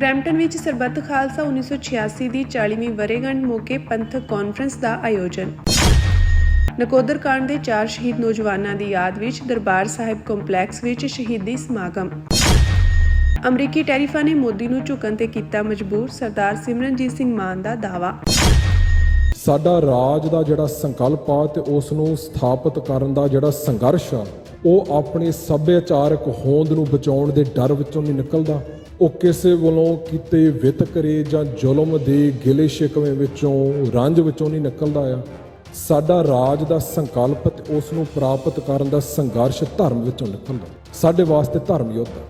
Brampton ਵਿੱਚ ਸਰਬੱਤ ਖਾਲਸਾ 1986 ਦੀ 40ਵੀਂ ਵਰ੍ਹੇਗੰਢ ਮੌਕੇ ਪੰਥਕ ਕਾਨਫਰੰਸ ਦਾ ਆਯੋਜਨ। ਨਕੋਦਰ ਕਾਂਡ ਦੇ 4 ਸ਼ਹੀਦ ਨੌਜਵਾਨਾਂ ਦੀ ਯਾਦ ਵਿੱਚ ਦਰਬਾਰ ਸਾਹਿਬ ਕੰਪਲੈਕਸ ਵਿੱਚ ਸ਼ਹੀਦੀ ਸਮਾਗਮ। ਅਮਰੀਕੀ ਟੈਰਿਫਾਂ ਨੇ ਮੋਦੀ ਨੂੰ ਝੁਕਣ ਤੇ ਕੀਤਾ ਮਜਬੂਰ, ਸਰਦਾਰ ਸਿਮਰਨਜੀਤ ਸਿੰਘ ਮਾਨ ਦਾ ਦਾਅਵਾ। ਸਾਡਾ ਰਾਜ ਦਾ ਜਿਹੜਾ ਸੰਕਲਪ ਆ ਤੇ ਉਸ ਨੂੰ ਸਥਾਪਿਤ ਕਰਨ ਦਾ ਜਿਹੜਾ ਸੰਘਰਸ਼ ਆ ਉਹ ਆਪਣੀ ਸੱਭਿਆਚਾਰਕ ਹੋਂਦ ਨੂੰ ਬਚਾਉਣ ਦੇ ਡਰ ਵਿੱਚੋਂ ਨਹੀਂ ਨਿਕਲਦਾ। ਉਹ ਕਿਸੇ ਵੱਲੋਂ ਕੀਤੇ ਵਿਤਕਰੇ ਜਾਂ ਜ਼ੁਲਮ ਦੇ ਗਿਲੇ ਸ਼ਿਕਵੇ ਵਿੱਚੋਂ ਰੰਜ ਵਿੱਚੋਂ ਨਹੀਂ ਨਿਕਲਦਾ ਆ। ਸਾਡਾ ਰਾਜ ਦਾ ਸੰਕਲਪ ਤੇ ਉਸ ਨੂੰ ਪ੍ਰਾਪਤ ਕਰਨ ਦਾ ਸੰਘਰਸ਼ ਧਰਮ ਵਿੱਚੋਂ ਨਿਕਲਦਾ। ਸਾਡੇ ਵਾਸਤੇ ਧਰਮ ਯੁੱਧ ਆ।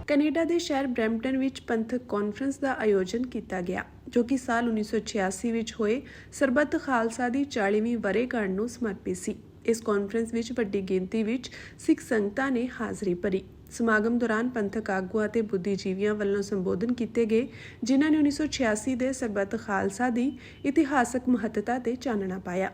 ਕੈਨੇਡਾ ਦੇ ਸ਼ਹਿਰ ਬਰੈਂਪਟਨ ਵਿੱਚ ਪੰਥਕ ਕਾਨਫਰੰਸ ਦਾ ਆਯੋਜਨ ਕੀਤਾ ਗਿਆ, ਜੋ ਕਿ ਸਾਲ 1986 ਵਿੱਚ ਹੋਏ ਸਰਬੱਤ ਖਾਲਸਾ ਦੀ 40ਵੀਂ ਵਰ੍ਹੇਗੰਢ ਨੂੰ ਸਮਰਪਿਤ ਸੀ। ਇਸ ਕਾਨਫਰੰਸ ਵਿੱਚ ਵੱਡੀ ਗਿਣਤੀ ਵਿੱਚ ਸਿੱਖ ਸੰਗਤਾਂ ਨੇ ਹਾਜ਼ਰੀ ਭਰੀ। ਸਮਾਗਮ ਦੌਰਾਨ ਪੰਥਕ ਆਗੂਆਂ ਅਤੇ ਬੁੱਧੀਜੀਵੀਆਂ ਵੱਲੋਂ ਸੰਬੋਧਨ ਕੀਤੇ ਗਏ, ਜਿਨ੍ਹਾਂ ਨੇ 1986 ਦੇ ਸਰਬੱਤ ਖਾਲਸਾ ਦੀ ਇਤਿਹਾਸਕ ਮਹੱਤਤਾ ਤੇ ਚਾਨਣਾ ਪਾਇਆ।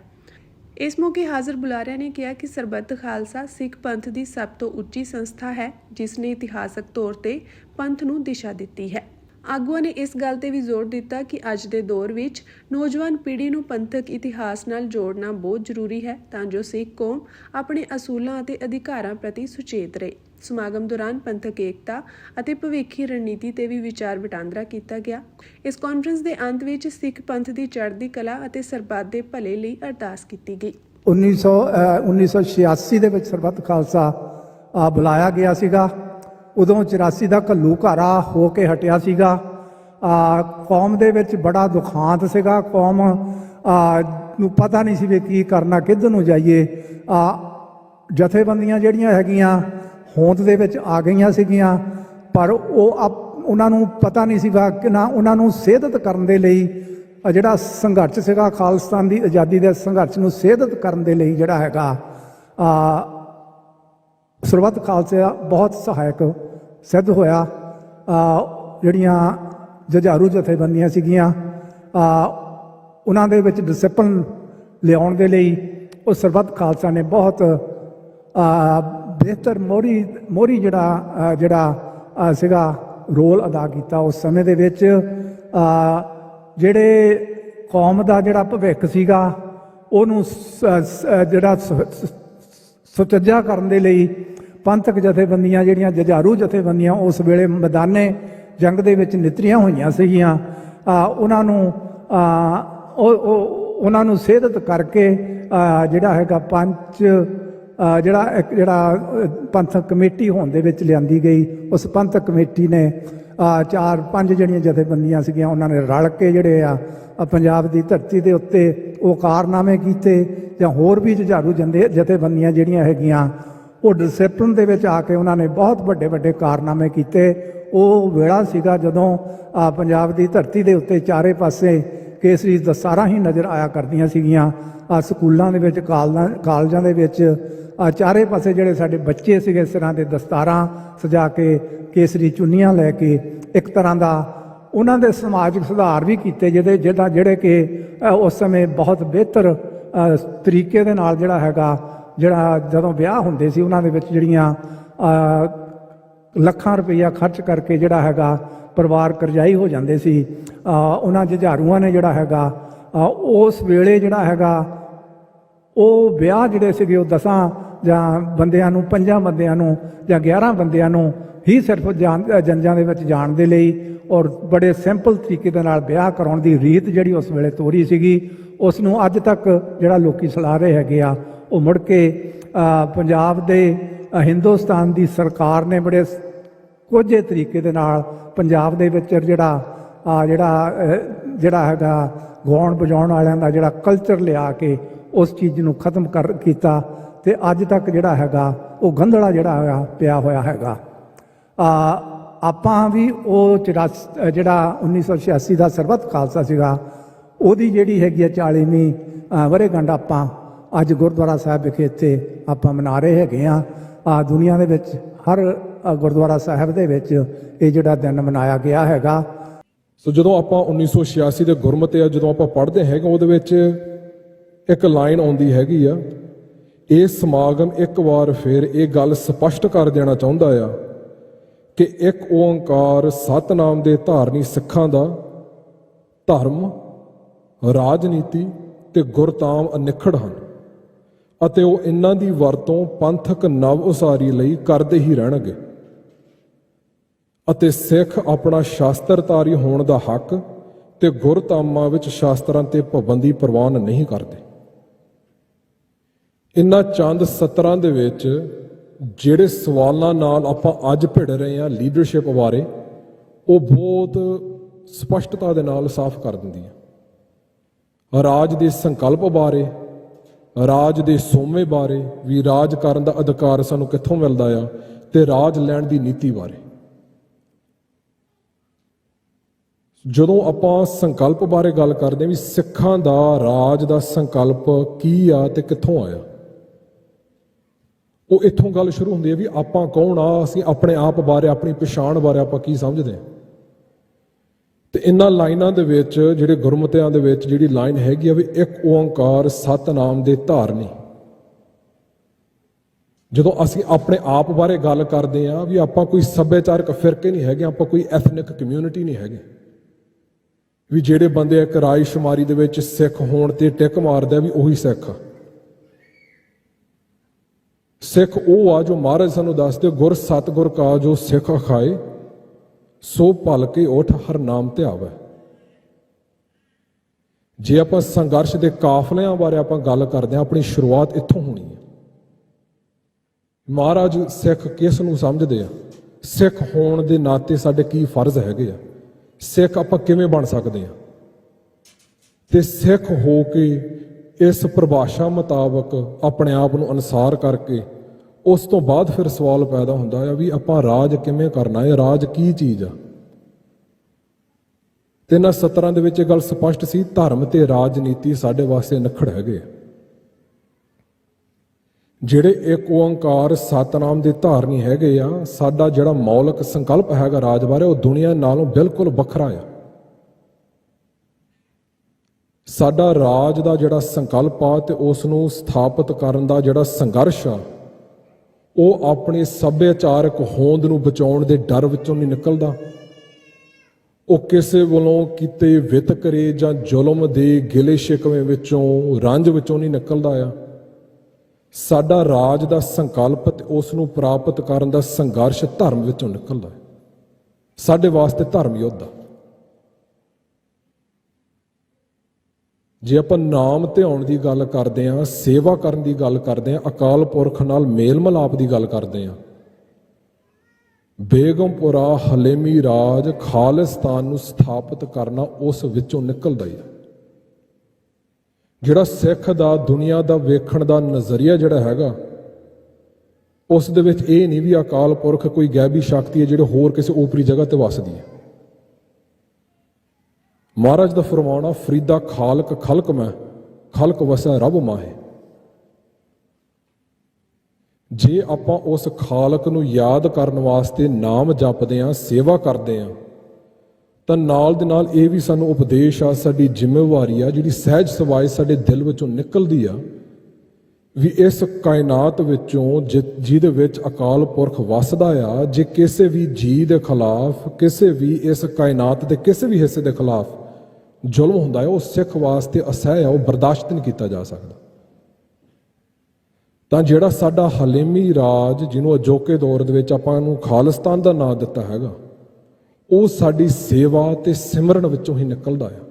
ਇਸ ਮੌਕੇ ਹਾਜ਼ਰ ਬੁਲਾਰਿਆਂ ਨੇ ਕਿਹਾ ਕਿ ਸਰਬੱਤ ਖਾਲਸਾ ਸਿੱਖ ਪੰਥ ਦੀ ਸਭ ਤੋਂ ਉੱਚੀ ਸੰਸਥਾ ਹੈ, ਜਿਸ ਨੇ ਇਤਿਹਾਸਕ ਤੌਰ ਤੇ ਪੰਥ ਨੂੰ ਦਿਸ਼ਾ ਦਿੱਤੀ ਹੈ। ਆਗੂਆਂ ਨੇ ਇਸ ਗੱਲ ਤੇ ਵੀ ਜ਼ੋਰ ਦਿੱਤਾ ਕਿ ਅੱਜ ਦੇ ਦੌਰ ਵਿੱਚ ਨੌਜਵਾਨ ਪੀੜ੍ਹੀ ਨੂੰ ਪੰਥਕ ਇਤਿਹਾਸ ਨਾਲ ਜੋੜਨਾ ਬਹੁਤ ਜ਼ਰੂਰੀ ਹੈ, ਤਾਂ ਜੋ ਸਿੱਖ ਕੌਮ ਆਪਣੇ ਅਸੂਲਾਂ ਅਤੇ ਅਧਿਕਾਰਾਂ ਪ੍ਰਤੀ ਸੁਚੇਤ ਰਹੇ। ਸਮਾਗਮ ਦੌਰਾਨ ਪੰਥਕ ਏਕਤਾ ਅਤੇ ਭਵਿੱਖੀ ਰਣਨੀਤੀ ਤੇ ਵੀ ਵਿਚਾਰ ਵਟਾਂਦਰਾ ਕੀਤਾ ਗਿਆ। ਇਸ ਕਾਨਫਰੰਸ ਦੇ ਅੰਤ ਵਿੱਚ ਸਿੱਖ ਪੰਥ ਦੀ ਚੜ੍ਹਦੀ ਕਲਾ ਅਤੇ ਸਰਬੱਤ ਦੇ ਭਲੇ ਲਈ ਅਰਦਾਸ ਕੀਤੀ ਗਈ। 1986 ਦੇ ਵਿੱਚ ਸਰਬੱਤ ਖਾਲਸਾ ਬੁਲਾਇਆ ਗਿਆ ਸੀਗਾ। ਉਦੋਂ 84 ਦਾ ਘੱਲੂਘਾਰਾ ਹੋ ਕੇ ਹਟਿਆ ਸੀਗਾ। ਕੌਮ ਦੇ ਵਿੱਚ ਬੜਾ ਦੁਖਾਂਤ ਸੀਗਾ। ਕੌਮ ਨੂੰ ਪਤਾ ਨਹੀਂ ਸੀ ਵੀ ਕੀ ਕਰਨਾ, ਕਿੱਧਰ ਨੂੰ ਜਾਈਏ। ਜਥੇਬੰਦੀਆਂ ਜਿਹੜੀਆਂ ਹੈਗੀਆਂ ਹੋਂਦ ਦੇ ਵਿੱਚ ਆ ਗਈਆਂ ਸੀਗੀਆਂ, ਪਰ ਉਹਨਾਂ ਨੂੰ ਪਤਾ ਨਹੀਂ ਸੀਗਾ ਕਿ ਨਾ ਉਹਨਾਂ ਨੂੰ ਸੇਧਤ ਕਰਨ ਦੇ ਲਈ ਜਿਹੜਾ ਸੰਘਰਸ਼ ਸੀਗਾ, ਖਾਲਿਸਤਾਨ ਦੀ ਆਜ਼ਾਦੀ ਦੇ ਸੰਘਰਸ਼ ਨੂੰ ਸੇਧਤ ਕਰਨ ਦੇ ਲਈ ਜਿਹੜਾ ਹੈਗਾ ਸਰਬੱਤ ਖਾਲਸਾ ਬਹੁਤ ਸਹਾਇਕ ਸਿੱਧ ਹੋਇਆ। ਜਿਹੜੀਆਂ ਜੁਝਾਰੂ ਜਥੇਬੰਦੀਆਂ ਸੀਗੀਆਂ, ਉਹਨਾਂ ਦੇ ਵਿੱਚ ਡਿਸਪਲਿਨ ਲਿਆਉਣ ਦੇ ਲਈ ਉਹ ਸਰਬੱਤ ਖਾਲਸਾ ਨੇ ਬਹੁਤ ਬਿਹਤਰ ਮੋਹਰੀ ਜਿਹੜਾ ਸੀਗਾ ਰੋਲ ਅਦਾ ਕੀਤਾ। ਉਸ ਸਮੇਂ ਦੇ ਵਿੱਚ ਜਿਹੜੇ ਕੌਮ ਦਾ ਜਿਹੜਾ ਭਵਿੱਖ ਸੀਗਾ ਉਹਨੂੰ ਜਿਹੜਾ ਸੁਚੱਜਾ ਕਰਨ ਦੇ ਲਈ ਪੰਥਕ ਜਥੇਬੰਦੀਆਂ, ਜਿਹੜੀਆਂ ਜੁਝਾਰੂ ਜਥੇਬੰਦੀਆਂ ਉਸ ਵੇਲੇ ਮੈਦਾਨੇ ਜੰਗ ਦੇ ਵਿੱਚ ਨਿਤਰੀਆਂ ਹੋਈਆਂ ਸੀਗੀਆਂ, ਉਹਨਾਂ ਨੂੰ ਸੇਧਤ ਕਰਕੇ ਜਿਹੜਾ ਹੈਗਾ ਜਿਹੜਾ ਪੰਥਕ ਕਮੇਟੀ ਹੋਣ ਦੇ ਵਿੱਚ ਲਿਆਂਦੀ ਗਈ। ਉਸ ਪੰਥਕ ਕਮੇਟੀ ਨੇ 4-5 ਜਿਹੜੀਆਂ ਜਥੇਬੰਦੀਆਂ ਸੀਗੀਆਂ, ਉਹਨਾਂ ਨੇ ਰਲ ਕੇ ਜਿਹੜੇ ਆ ਪੰਜਾਬ ਦੀ ਧਰਤੀ ਦੇ ਉੱਤੇ ਉਹ ਕਾਰਨਾਮੇ ਕੀਤੇ, ਜਾਂ ਹੋਰ ਵੀ ਜੁਝਾਰੂ ਜਥੇਬੰਦੀਆਂ ਜਿਹੜੀਆਂ ਹੈਗੀਆਂ ਉਹ ਡਿਸਪਲਿਨ ਦੇ ਵਿੱਚ ਆ ਕੇ ਉਹਨਾਂ ਨੇ ਬਹੁਤ ਵੱਡੇ ਵੱਡੇ ਕਾਰਨਾਮੇ ਕੀਤੇ। ਉਹ ਵੇਲਾ ਸੀਗਾ ਜਦੋਂ ਪੰਜਾਬ ਦੀ ਧਰਤੀ ਦੇ ਉੱਤੇ ਚਾਰੇ ਪਾਸੇ ਕੇਸਰੀ ਦਸਤਾਰਾਂ ਹੀ ਨਜ਼ਰ ਆਇਆ ਕਰਦੀਆਂ ਸੀਗੀਆਂ। ਸਕੂਲਾਂ ਦੇ ਵਿੱਚ, ਕਾਲਜਾਂ ਦੇ ਵਿੱਚ ਚਾਰੇ ਪਾਸੇ ਜਿਹੜੇ ਸਾਡੇ ਬੱਚੇ ਸੀਗੇ ਇਸ ਤਰ੍ਹਾਂ ਦੇ ਦਸਤਾਰਾਂ ਸਜਾ ਕੇ, ਕੇਸਰੀ ਚੁੰਨੀਆਂ ਲੈ ਕੇ, ਇੱਕ ਤਰ੍ਹਾਂ ਦਾ ਉਹਨਾਂ ਦੇ ਸਮਾਜਿਕ ਸੁਧਾਰ ਵੀ ਕੀਤੇ, ਜਿਹੜੇ ਕਿ ਉਸ ਸਮੇਂ ਬਹੁਤ ਬਿਹਤਰ ਤਰੀਕੇ ਦੇ ਨਾਲ ਜਿਹੜਾ ਜਦੋਂ ਵਿਆਹ ਹੁੰਦੇ ਸੀ ਉਹਨਾਂ ਦੇ ਵਿੱਚ ਜਿਹੜੀਆਂ ਲੱਖਾਂ ਰੁਪਈਆ ਖਰਚ ਕਰਕੇ ਜਿਹੜਾ ਹੈਗਾ ਪਰਿਵਾਰ ਕਰਜ਼ਾਈ ਹੋ ਜਾਂਦੇ ਸੀ। ਉਹਨਾਂ ਜੁਝਾਰੂਆਂ ਨੇ ਜਿਹੜਾ ਹੈਗਾ ਉਸ ਵੇਲੇ ਜਿਹੜਾ ਹੈਗਾ ਉਹ ਵਿਆਹ ਜਿਹੜੇ ਸੀਗੇ ਉਹ 10 ਜਾਂ ਬੰਦਿਆਂ ਨੂੰ, 5 ਬੰਦਿਆਂ ਨੂੰ ਜਾਂ 11 ਬੰਦਿਆਂ ਨੂੰ ਹੀ ਸਿਰਫ ਜੰਜਾਂ ਦੇ ਵਿੱਚ ਜਾਣ ਦੇ ਲਈ ਔਰ ਬੜੇ ਸਿੰਪਲ ਤਰੀਕੇ ਦੇ ਨਾਲ ਵਿਆਹ ਕਰਾਉਣ ਦੀ ਰੀਤ ਜਿਹੜੀ ਉਸ ਵੇਲੇ ਤੋਰੀ ਸੀਗੀ, ਉਸ ਨੂੰ ਅੱਜ ਤੱਕ ਜਿਹੜਾ ਲੋਕੀ ਸਲਾਹ ਰਹੇ ਹੈਗੇ ਆ। ਉਹ ਮੁੜ ਕੇ ਪੰਜਾਬ ਦੇ ਹਿੰਦੁਸਤਾਨ ਦੀ ਸਰਕਾਰ ਨੇ ਬੜੇ ਕੋਝੇ ਤਰੀਕੇ ਦੇ ਨਾਲ ਪੰਜਾਬ ਦੇ ਵਿੱਚ ਜਿਹੜਾ ਹੈਗਾ ਗਾਉਣ ਵਜਾਉਣ ਵਾਲਿਆਂ ਦਾ ਜਿਹੜਾ ਕਲਚਰ ਲਿਆ ਕੇ ਉਸ ਚੀਜ਼ ਨੂੰ ਖਤਮ ਕੀਤਾ, ਤੇ ਅੱਜ ਤੱਕ ਜਿਹੜਾ ਹੈਗਾ ਉਹ ਗੰਧਲਾ ਜਿਹੜਾ ਹੈਗਾ ਪਿਆ ਹੋਇਆ ਹੈਗਾ। ਆਪਾਂ ਵੀ ਉਹ ਜਿਹੜਾ 1986 ਦਾ ਸਰਬੱਤ ਖਾਲਸਾ ਸੀਗਾ, ਉਹਦੀ ਜਿਹੜੀ ਹੈਗੀ ਆ 40ਵੀਂ ਵਰ੍ਹੇਗੰਢ ਆਪਾਂ ਅੱਜ ਗੁਰਦੁਆਰਾ ਸਾਹਿਬ ਵਿਖੇ ਇੱਥੇ ਆਪਾਂ ਮਨਾ ਰਹੇ ਹੈਗੇ ਆ। ਦੁਨੀਆ ਦੇ ਵਿੱਚ ਹਰ ਗੁਰਦੁਆਰਾ ਸਾਹਿਬ ਦੇ ਵਿੱਚ ਇਹ ਜਿਹੜਾ ਦਿਨ ਮਨਾਇਆ ਗਿਆ ਹੈਗਾ। ਸੋ ਜਦੋਂ ਆਪਾਂ 1986 ਦੇ ਗੁਰਮਤਿ ਜਦੋਂ ਆਪਾਂ ਪੜ੍ਹਦੇ ਹੈਗੇ, ਉਹਦੇ ਵਿੱਚ ਇੱਕ ਲਾਈਨ ਆਉਂਦੀ ਹੈਗੀ ਆ, ਇਹ ਸਮਾਗਮ ਇੱਕ ਵਾਰ ਫਿਰ ਇਹ ਗੱਲ ਸਪਸ਼ਟ ਕਰ ਦੇਣਾ ਚਾਹੁੰਦਾ ਆ ਕਿ ਇੱਕ ਓੰਕਾਰ ਸਤਨਾਮ ਦੇ ਧਾਰਨੀ ਸਿੱਖਾਂ ਦਾ ਧਰਮ, ਰਾਜਨੀਤੀ ਤੇ ਗੁਰਤਾਮ ਅਨਿੱਖੜ ਹਨ ਅਤੇ ਉਹ ਇਹਨਾਂ ਦੀ ਵਰਤੋਂ ਪੰਥਕ ਨਵ ਉਸਾਰੀ ਲਈ ਕਰਦੇ ਹੀ ਰਹਿਣਗੇ ਅਤੇ ਸਿੱਖ ਆਪਣਾ ਸ਼ਾਸਤਰਧਾਰੀ ਹੋਣ ਦਾ ਹੱਕ ਤੇ ਗੁਰਧਾਮਾਂ ਵਿੱਚ ਸ਼ਾਸਤਰਾਂ ਤੇ ਪਾਬੰਦੀ ਪ੍ਰਵਾਨ ਨਹੀਂ ਕਰਦੇ। ਇਨ੍ਹਾਂ ਚੰਦ ਸਤਰਾਂ ਦੇ ਵਿੱਚ ਜਿਹੜੇ ਸਵਾਲਾਂ ਨਾਲ ਆਪਾਂ ਅੱਜ ਭਿੜ ਰਹੇ ਹਾਂ ਲੀਡਰਸ਼ਿਪ ਬਾਰੇ, ਉਹ ਬਹੁਤ ਸਪਸ਼ਟਤਾ ਦੇ ਨਾਲ ਸਾਫ਼ ਕਰ ਦਿੰਦੀ ਹੈ। ਰਾਜ ਦੇ ਸੰਕਲਪ ਬਾਰੇ, ਰਾਜ ਦੇ ਸੋਮੇ ਬਾਰੇ ਵੀ, ਰਾਜ ਕਰਨ ਦਾ ਅਧਿਕਾਰ ਸਾਨੂੰ ਕਿੱਥੋਂ ਮਿਲਦਾ ਆ, ਤੇ ਰਾਜ ਲੈਣ ਦੀ ਨੀਤੀ ਬਾਰੇ। ਜਦੋਂ ਆਪਾਂ ਸੰਕਲਪ ਬਾਰੇ ਗੱਲ ਕਰਦੇ ਹਾਂ ਵੀ ਸਿੱਖਾਂ ਦਾ ਰਾਜ ਦਾ ਸੰਕਲਪ ਕੀ ਆ ਤੇ ਕਿੱਥੋਂ ਆਇਆ, ਉਹ ਇੱਥੋਂ ਗੱਲ ਸ਼ੁਰੂ ਹੁੰਦੀ ਹੈ ਵੀ ਆਪਾਂ ਕੌਣ ਆ, ਅਸੀਂ ਆਪਣੇ ਆਪ ਬਾਰੇ, ਆਪਣੀ ਪਛਾਣ ਬਾਰੇ ਆਪਾਂ ਕੀ ਸਮਝਦੇ ਹਾਂ। ਤੇ ਇਹਨਾਂ ਲਾਈਨਾਂ ਦੇ ਵਿੱਚ, ਜਿਹੜੇ ਗੁਰਮਤਿਆਂ ਦੇ ਵਿੱਚ ਜਿਹੜੀ ਲਾਈਨ ਹੈਗੀ ਆ ਵੀ ਇੱਕ ਓੰਕਾਰ ਸਤਨਾਮ ਦੇ ਧਾਰਨੀ, ਜਦੋਂ ਅਸੀਂ ਆਪਣੇ ਆਪ ਬਾਰੇ ਗੱਲ ਕਰਦੇ ਹਾਂ ਵੀ ਆਪਾਂ ਕੋਈ ਸੱਭਿਆਚਾਰਕ ਫਿਰਕੇ ਨਹੀਂ ਹੈਗੇ, ਆਪਾਂ ਕੋਈ ਐਥਨਿਕ ਕਮਿਊਨਿਟੀ ਨਹੀਂ ਹੈਗੇ ਵੀ ਜਿਹੜੇ ਬੰਦੇ ਇੱਕ ਰਾਇਸ਼ੁਮਾਰੀ ਦੇ ਵਿੱਚ ਸਿੱਖ ਹੋਣ ਤੇ ਟਿਕ ਮਾਰਦੇ ਆ ਵੀ ਉਹੀ ਸਿੱਖ ਆ। ਸਿੱਖ ਉਹ ਆ ਜੋ ਮਹਾਰਾਜ ਸਾਨੂੰ ਦੱਸਦੇ, ਗੁਰ ਸਤਿਗੁਰ ਕਾ ਜੋ ਸਿੱਖ ਖਾਏ ਸੋ ਭਲ ਕੇ ਉਠ ਹਰ ਨਾਮ ਧਿਆਵੈ। ਜੇ ਆਪਾਂ ਸੰਘਰਸ਼ ਦੇ ਕਾਫਲਿਆਂ ਬਾਰੇ ਆਪਾਂ ਗੱਲ ਕਰਦੇ ਹਾਂ, ਆਪਣੀ ਸ਼ੁਰੂਆਤ ਇੱਥੋਂ ਹੋਣੀ ਹੈ। ਮਹਾਰਾਜ ਸਿੱਖ ਕਿਸ ਨੂੰ ਸਮਝਦੇ ਆ, ਸਿੱਖ ਹੋਣ ਦੇ ਨਾਤੇ ਸਾਡੇ ਕੀ ਫਰਜ਼ ਹੈਗੇ ਆ, ਸਿੱਖ ਆਪਾਂ ਕਿਵੇਂ ਬਣ ਸਕਦੇ ਆ, ਤੇ ਸਿੱਖ ਹੋ ਕੇ ਇਸ ਪਰਿਭਾਸ਼ਾ ਮੁਤਾਬਕ ਆਪਣੇ ਆਪ ਨੂੰ ਅਨੁਸਾਰ ਕਰਕੇ ਉਸ ਤੋਂ ਬਾਅਦ ਫਿਰ ਸਵਾਲ ਪੈਦਾ ਹੁੰਦਾ ਹੈ ਵੀ ਆਪਾਂ ਰਾਜ ਕਿਵੇਂ ਕਰਨਾ ਹੈ, ਰਾਜ ਕੀ ਚੀਜ਼ ਆ। ਤੇ ਇਹਨਾਂ ਸਤਰਾਂ ਦੇ ਵਿੱਚ ਇਹ ਗੱਲ ਸਪਸ਼ਟ ਸੀ, ਧਰਮ ਤੇ ਰਾਜਨੀਤੀ ਸਾਡੇ ਵਾਸਤੇ ਨਖੜ ਹੈਗੇ। ਜਿਹੜੇ ਇੱਕ ਓੰਕਾਰ ਸਤਨਾਮ ਦੇ ਧਾਰਨੀ ਹੈਗੇ ਆ, ਸਾਡਾ ਜਿਹੜਾ ਮੌਲਿਕ ਸੰਕਲਪ ਹੈਗਾ ਰਾਜ ਬਾਰੇ, ਉਹ ਦੁਨੀਆ ਨਾਲੋਂ ਬਿਲਕੁਲ ਵੱਖਰਾ ਆ। ਸਾਡਾ ਰਾਜ ਦਾ ਜਿਹੜਾ ਸੰਕਲਪ ਆ ਤੇ ਉਸ ਨੂੰ ਸਥਾਪਿਤ ਕਰਨ ਦਾ ਜਿਹੜਾ ਸੰਘਰਸ਼ ਆ, ਉਹ ਆਪਣੇ ਸੱਭਿਆਚਾਰਕ ਹੋਂਦ ਨੂੰ ਬਚਾਉਣ ਦੇ ਡਰ ਵਿੱਚੋਂ ਨਹੀਂ ਨਿਕਲਦਾ। ਉਹ ਕਿਸੇ ਵੱਲੋਂ ਕੀਤੇ ਵਿਤਕਰੇ ਜਾਂ ਜ਼ੁਲਮ ਦੇ ਗਿਲੇ ਸ਼ਿਕਵੇ ਵਿੱਚੋਂ, ਰੰਜ ਵਿੱਚੋਂ ਨਹੀਂ ਨਿਕਲਦਾ ਆ। ਸਾਡਾ ਰਾਜ ਦਾ ਸੰਕਲਪ ਤੇ ਉਸ ਨੂੰ ਪ੍ਰਾਪਤ ਕਰਨ ਦਾ ਸੰਘਰਸ਼ ਧਰਮ ਵਿੱਚੋਂ ਨਿਕਲਦਾ ਹੈ। ਸਾਡੇ ਵਾਸਤੇ ਧਰਮ ਯੁੱਧ ਆ। ਜੇ ਆਪਾਂ ਨਾਮ ਧਿਆਉਣ ਦੀ ਗੱਲ ਕਰਦੇ ਹਾਂ, ਸੇਵਾ ਕਰਨ ਦੀ ਗੱਲ ਕਰਦੇ ਹਾਂ, ਅਕਾਲ ਪੁਰਖ ਨਾਲ ਮੇਲ ਮਿਲਾਪ ਦੀ ਗੱਲ ਕਰਦੇ ਹਾਂ, ਬੇਗਮਪੁਰਾ ਹਲੇਮੀ ਰਾਜ ਖਾਲਿਸਤਾਨ ਨੂੰ ਸਥਾਪਿਤ ਕਰਨਾ ਉਸ ਵਿੱਚੋਂ ਨਿਕਲਦਾ ਹੀ ਹੈ। ਜਿਹੜਾ ਸਿੱਖ ਦਾ ਦੁਨੀਆ ਦਾ ਵੇਖਣ ਦਾ ਨਜ਼ਰੀਆ ਜਿਹੜਾ ਹੈਗਾ, ਉਸ ਦੇ ਵਿੱਚ ਇਹ ਨਹੀਂ ਵੀ ਅਕਾਲ ਪੁਰਖ ਕੋਈ ਗੈਬੀ ਸ਼ਕਤੀ ਹੈ ਜਿਹੜੇ ਹੋਰ ਕਿਸੇ ਓਪਰੀ ਜਗ੍ਹਾ ਤੇ ਵਸਦੀ ਹੈ। ਮਹਾਰਾਜ ਦਾ ਫਰਮਾਨਾ, ਫਰੀਦਾ ਖਾਲਕ ਖਲਕ ਮੈਂ, ਖਲਕ ਵਸੈ ਰੱਬ ਮਾਹੇ। ਜੇ ਆਪਾਂ ਉਸ ਖਾਲਕ ਨੂੰ ਯਾਦ ਕਰਨ ਵਾਸਤੇ ਨਾਮ ਜਪਦੇ ਹਾਂ, ਸੇਵਾ ਕਰਦੇ ਹਾਂ, ਤਾਂ ਨਾਲ ਦੇ ਨਾਲ ਇਹ ਵੀ ਸਾਨੂੰ ਉਪਦੇਸ਼ ਆ, ਸਾਡੀ ਜ਼ਿੰਮੇਵਾਰੀ ਆ, ਜਿਹੜੀ ਸਹਿਜ ਸਵਾਈ ਸਾਡੇ ਦਿਲ ਵਿੱਚੋਂ ਨਿਕਲਦੀ ਆ ਵੀ ਇਸ ਕਾਇਨਾਤ ਵਿੱਚੋਂ ਜਿਹਦੇ ਵਿੱਚ ਅਕਾਲ ਪੁਰਖ ਵਸਦਾ ਆ, ਜੇ ਕਿਸੇ ਵੀ ਜੀਅ ਦੇ ਖਿਲਾਫ, ਕਿਸੇ ਵੀ ਇਸ ਕਾਇਨਾਤ ਦੇ ਕਿਸੇ ਵੀ ਹਿੱਸੇ ਦੇ ਖਿਲਾਫ ਜ਼ੁਲਮ ਹੁੰਦਾ ਹੈ, ਉਹ ਸਿੱਖ ਵਾਸਤੇ ਅਸਹਿ ਆ, ਉਹ ਬਰਦਾਸ਼ਤ ਨਹੀਂ ਕੀਤਾ ਜਾ ਸਕਦਾ। ਤਾਂ ਜਿਹੜਾ ਸਾਡਾ ਹਲੇਮੀ ਰਾਜ, ਜਿਹਨੂੰ ਅਜੋਕੇ ਦੌਰ ਦੇ ਵਿੱਚ ਆਪਾਂ ਨੂੰ ਖਾਲਿਸਤਾਨ ਦਾ ਨਾਂ ਦਿੱਤਾ ਹੈਗਾ, ਉਹ ਸਾਡੀ ਸੇਵਾ ਤੇ ਸਿਮਰਨ ਵਿੱਚੋਂ ਹੀ ਨਿਕਲਦਾ ਆ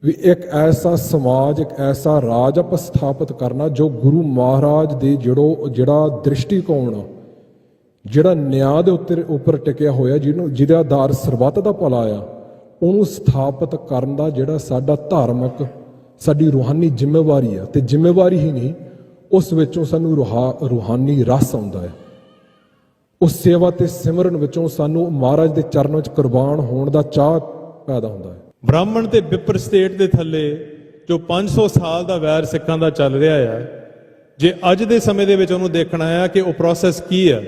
ਵੀ ਇੱਕ ਐਸਾ ਸਮਾਜ, ਇੱਕ ਐਸਾ ਰਾਜ ਆਪਾਂ ਸਥਾਪਿਤ ਕਰਨਾ ਜੋ ਗੁਰੂ ਮਹਾਰਾਜ ਦੇ ਜਿਹੜਾ ਦ੍ਰਿਸ਼ਟੀਕੋਣ, ਜਿਹੜਾ ਨਿਆਂ ਦੇ ਉੱਪਰ ਟਿਕਿਆ ਹੋਇਆ, ਜਿਹਦਾ ਆਧਾਰ ਸਰਬੱਤ ਦਾ ਭਲਾ ਆ, ਉਹਨੂੰ ਸਥਾਪਿਤ ਕਰਨ ਦਾ ਜਿਹੜਾ ਸਾਡਾ ਧਾਰਮਿਕ, ਸਾਡੀ ਰੂਹਾਨੀ ਜ਼ਿੰਮੇਵਾਰੀ ਆ। ਤੇ ਜ਼ਿੰਮੇਵਾਰੀ ਹੀ ਨਹੀਂ, ਉਸ ਵਿੱਚੋਂ ਸਾਨੂੰ ਰੂਹਾਨੀ ਰਸ ਆਉਂਦਾ ਹੈ। ਉਸ ਸੇਵਾ ਤੇ ਸਿਮਰਨ ਵਿੱਚੋਂ ਸਾਨੂੰ ਮਹਾਰਾਜ ਦੇ ਚਰਨਾਂ 'ਚ ਕੁਰਬਾਨ ਹੋਣ ਦਾ ਚਾਹ ਪੈਦਾ ਹੁੰਦਾ ਹੈ। ਬ੍ਰਾਹਮਣ ਤੇ ਵਿਪਰ ਸਟੇਟ ਦੇ ਥੱਲੇ ਜੋ 500 ਸਾਲ ਦਾ ਵੈਰ ਸਿੱਖਾਂ ਦਾ ਚੱਲ ਰਿਹਾ ਆ, ਜੇ ਅੱਜ ਦੇ ਸਮੇਂ ਦੇ ਵਿੱਚ ਉਹਨੂੰ ਦੇਖਣਾ ਆ ਕਿ ਉਹ ਪ੍ਰੋਸੈਸ ਕੀ ਆ,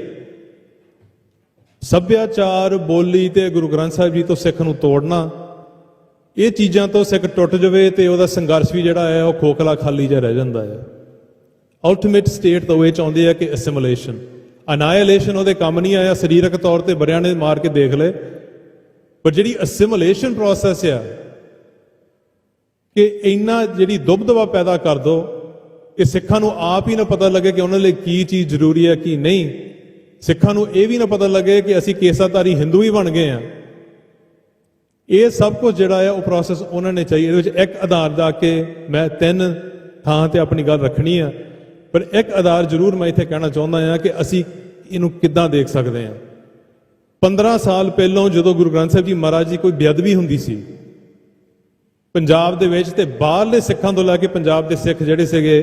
ਸੱਭਿਆਚਾਰ, ਬੋਲੀ ਤੇ ਗੁਰੂ ਗ੍ਰੰਥ ਸਾਹਿਬ ਜੀ ਤੋਂ ਸਿੱਖ ਨੂੰ ਤੋੜਨਾ, ਇਹ ਚੀਜ਼ਾਂ ਤੋਂ ਸਿੱਖ ਟੁੱਟ ਜਾਵੇ ਤੇ ਉਹਦਾ ਸੰਘਰਸ਼ ਵੀ ਜਿਹੜਾ ਹੈ ਉਹ ਖੋਖਲਾ ਖਾਲੀ ਜਿਹਾ ਰਹਿ ਜਾਂਦਾ ਹੈ। ਅਲਟੀਮੇਟ ਸਟੇਟ ਤਾਂ ਉਹ ਇਹ ਚਾਹੁੰਦੇ ਆ ਕਿ ਅਸਿਮੀਲੇਸ਼ਨ, ਅਨਾਇਲੇਸ਼ਨ ਉਹਦੇ ਕੰਮ ਨਹੀਂ ਆਇਆ, ਸਰੀਰਕ ਤੌਰ ਤੇ ਬਰਿਆਂ ਨੇ ਮਾਰ ਕੇ ਦੇਖ ਲਏ, ਪਰ ਜਿਹੜੀ ਅਸਿਮੀਲੇਸ਼ਨ ਪ੍ਰੋਸੈਸ ਆ ਕਿ ਇੰਨਾ ਜਿਹੜੀ ਦੁਬਦਬਾ ਪੈਦਾ ਕਰ ਦੋ ਕਿ ਸਿੱਖਾਂ ਨੂੰ ਆਪ ਹੀ ਨਾ ਪਤਾ ਲੱਗੇ ਕਿ ਉਹਨਾਂ ਲਈ ਕੀ ਚੀਜ਼ ਜ਼ਰੂਰੀ ਹੈ ਕੀ ਨਹੀਂ, ਸਿੱਖਾਂ ਨੂੰ ਇਹ ਵੀ ਨਾ ਪਤਾ ਲੱਗੇ ਕਿ ਅਸੀਂ ਕੇਸਾਧਾਰੀ ਹਿੰਦੂ ਹੀ ਬਣ ਗਏ ਆ। ਇਹ ਸਭ ਕੁਝ ਜਿਹੜਾ ਆ ਉਹ ਪ੍ਰੋਸੈਸ ਉਹਨਾਂ ਨੇ ਚਾਹੀਏ। ਇਹਦੇ ਵਿੱਚ ਇੱਕ ਆਧਾਰ ਦਾ ਕਿ ਮੈਂ 3 ਥਾਂ ਤੇ ਆਪਣੀ ਗੱਲ ਰੱਖਣੀ ਆ, ਪਰ ਇੱਕ ਆਧਾਰ ਜ਼ਰੂਰ ਮੈਂ ਇੱਥੇ ਕਹਿਣਾ ਚਾਹੁੰਦਾ ਆ ਕਿ ਅਸੀਂ ਇਹਨੂੰ ਕਿੱਦਾਂ ਦੇਖ ਸਕਦੇ ਆ। 15 ਸਾਲ ਪਹਿਲਾਂ ਜਦੋਂ ਗੁਰੂ ਗ੍ਰੰਥ ਸਾਹਿਬ ਜੀ ਮਹਾਰਾਜ ਦੀ ਕੋਈ ਬੇਅਦਬੀ ਹੁੰਦੀ ਸੀ ਪੰਜਾਬ ਦੇ ਵਿੱਚ, ਤੇ ਬਾਹਰਲੇ ਸਿੱਖਾਂ ਤੋਂ ਲੈ ਕੇ ਪੰਜਾਬ ਦੇ ਸਿੱਖ ਜਿਹੜੇ ਸੀਗੇ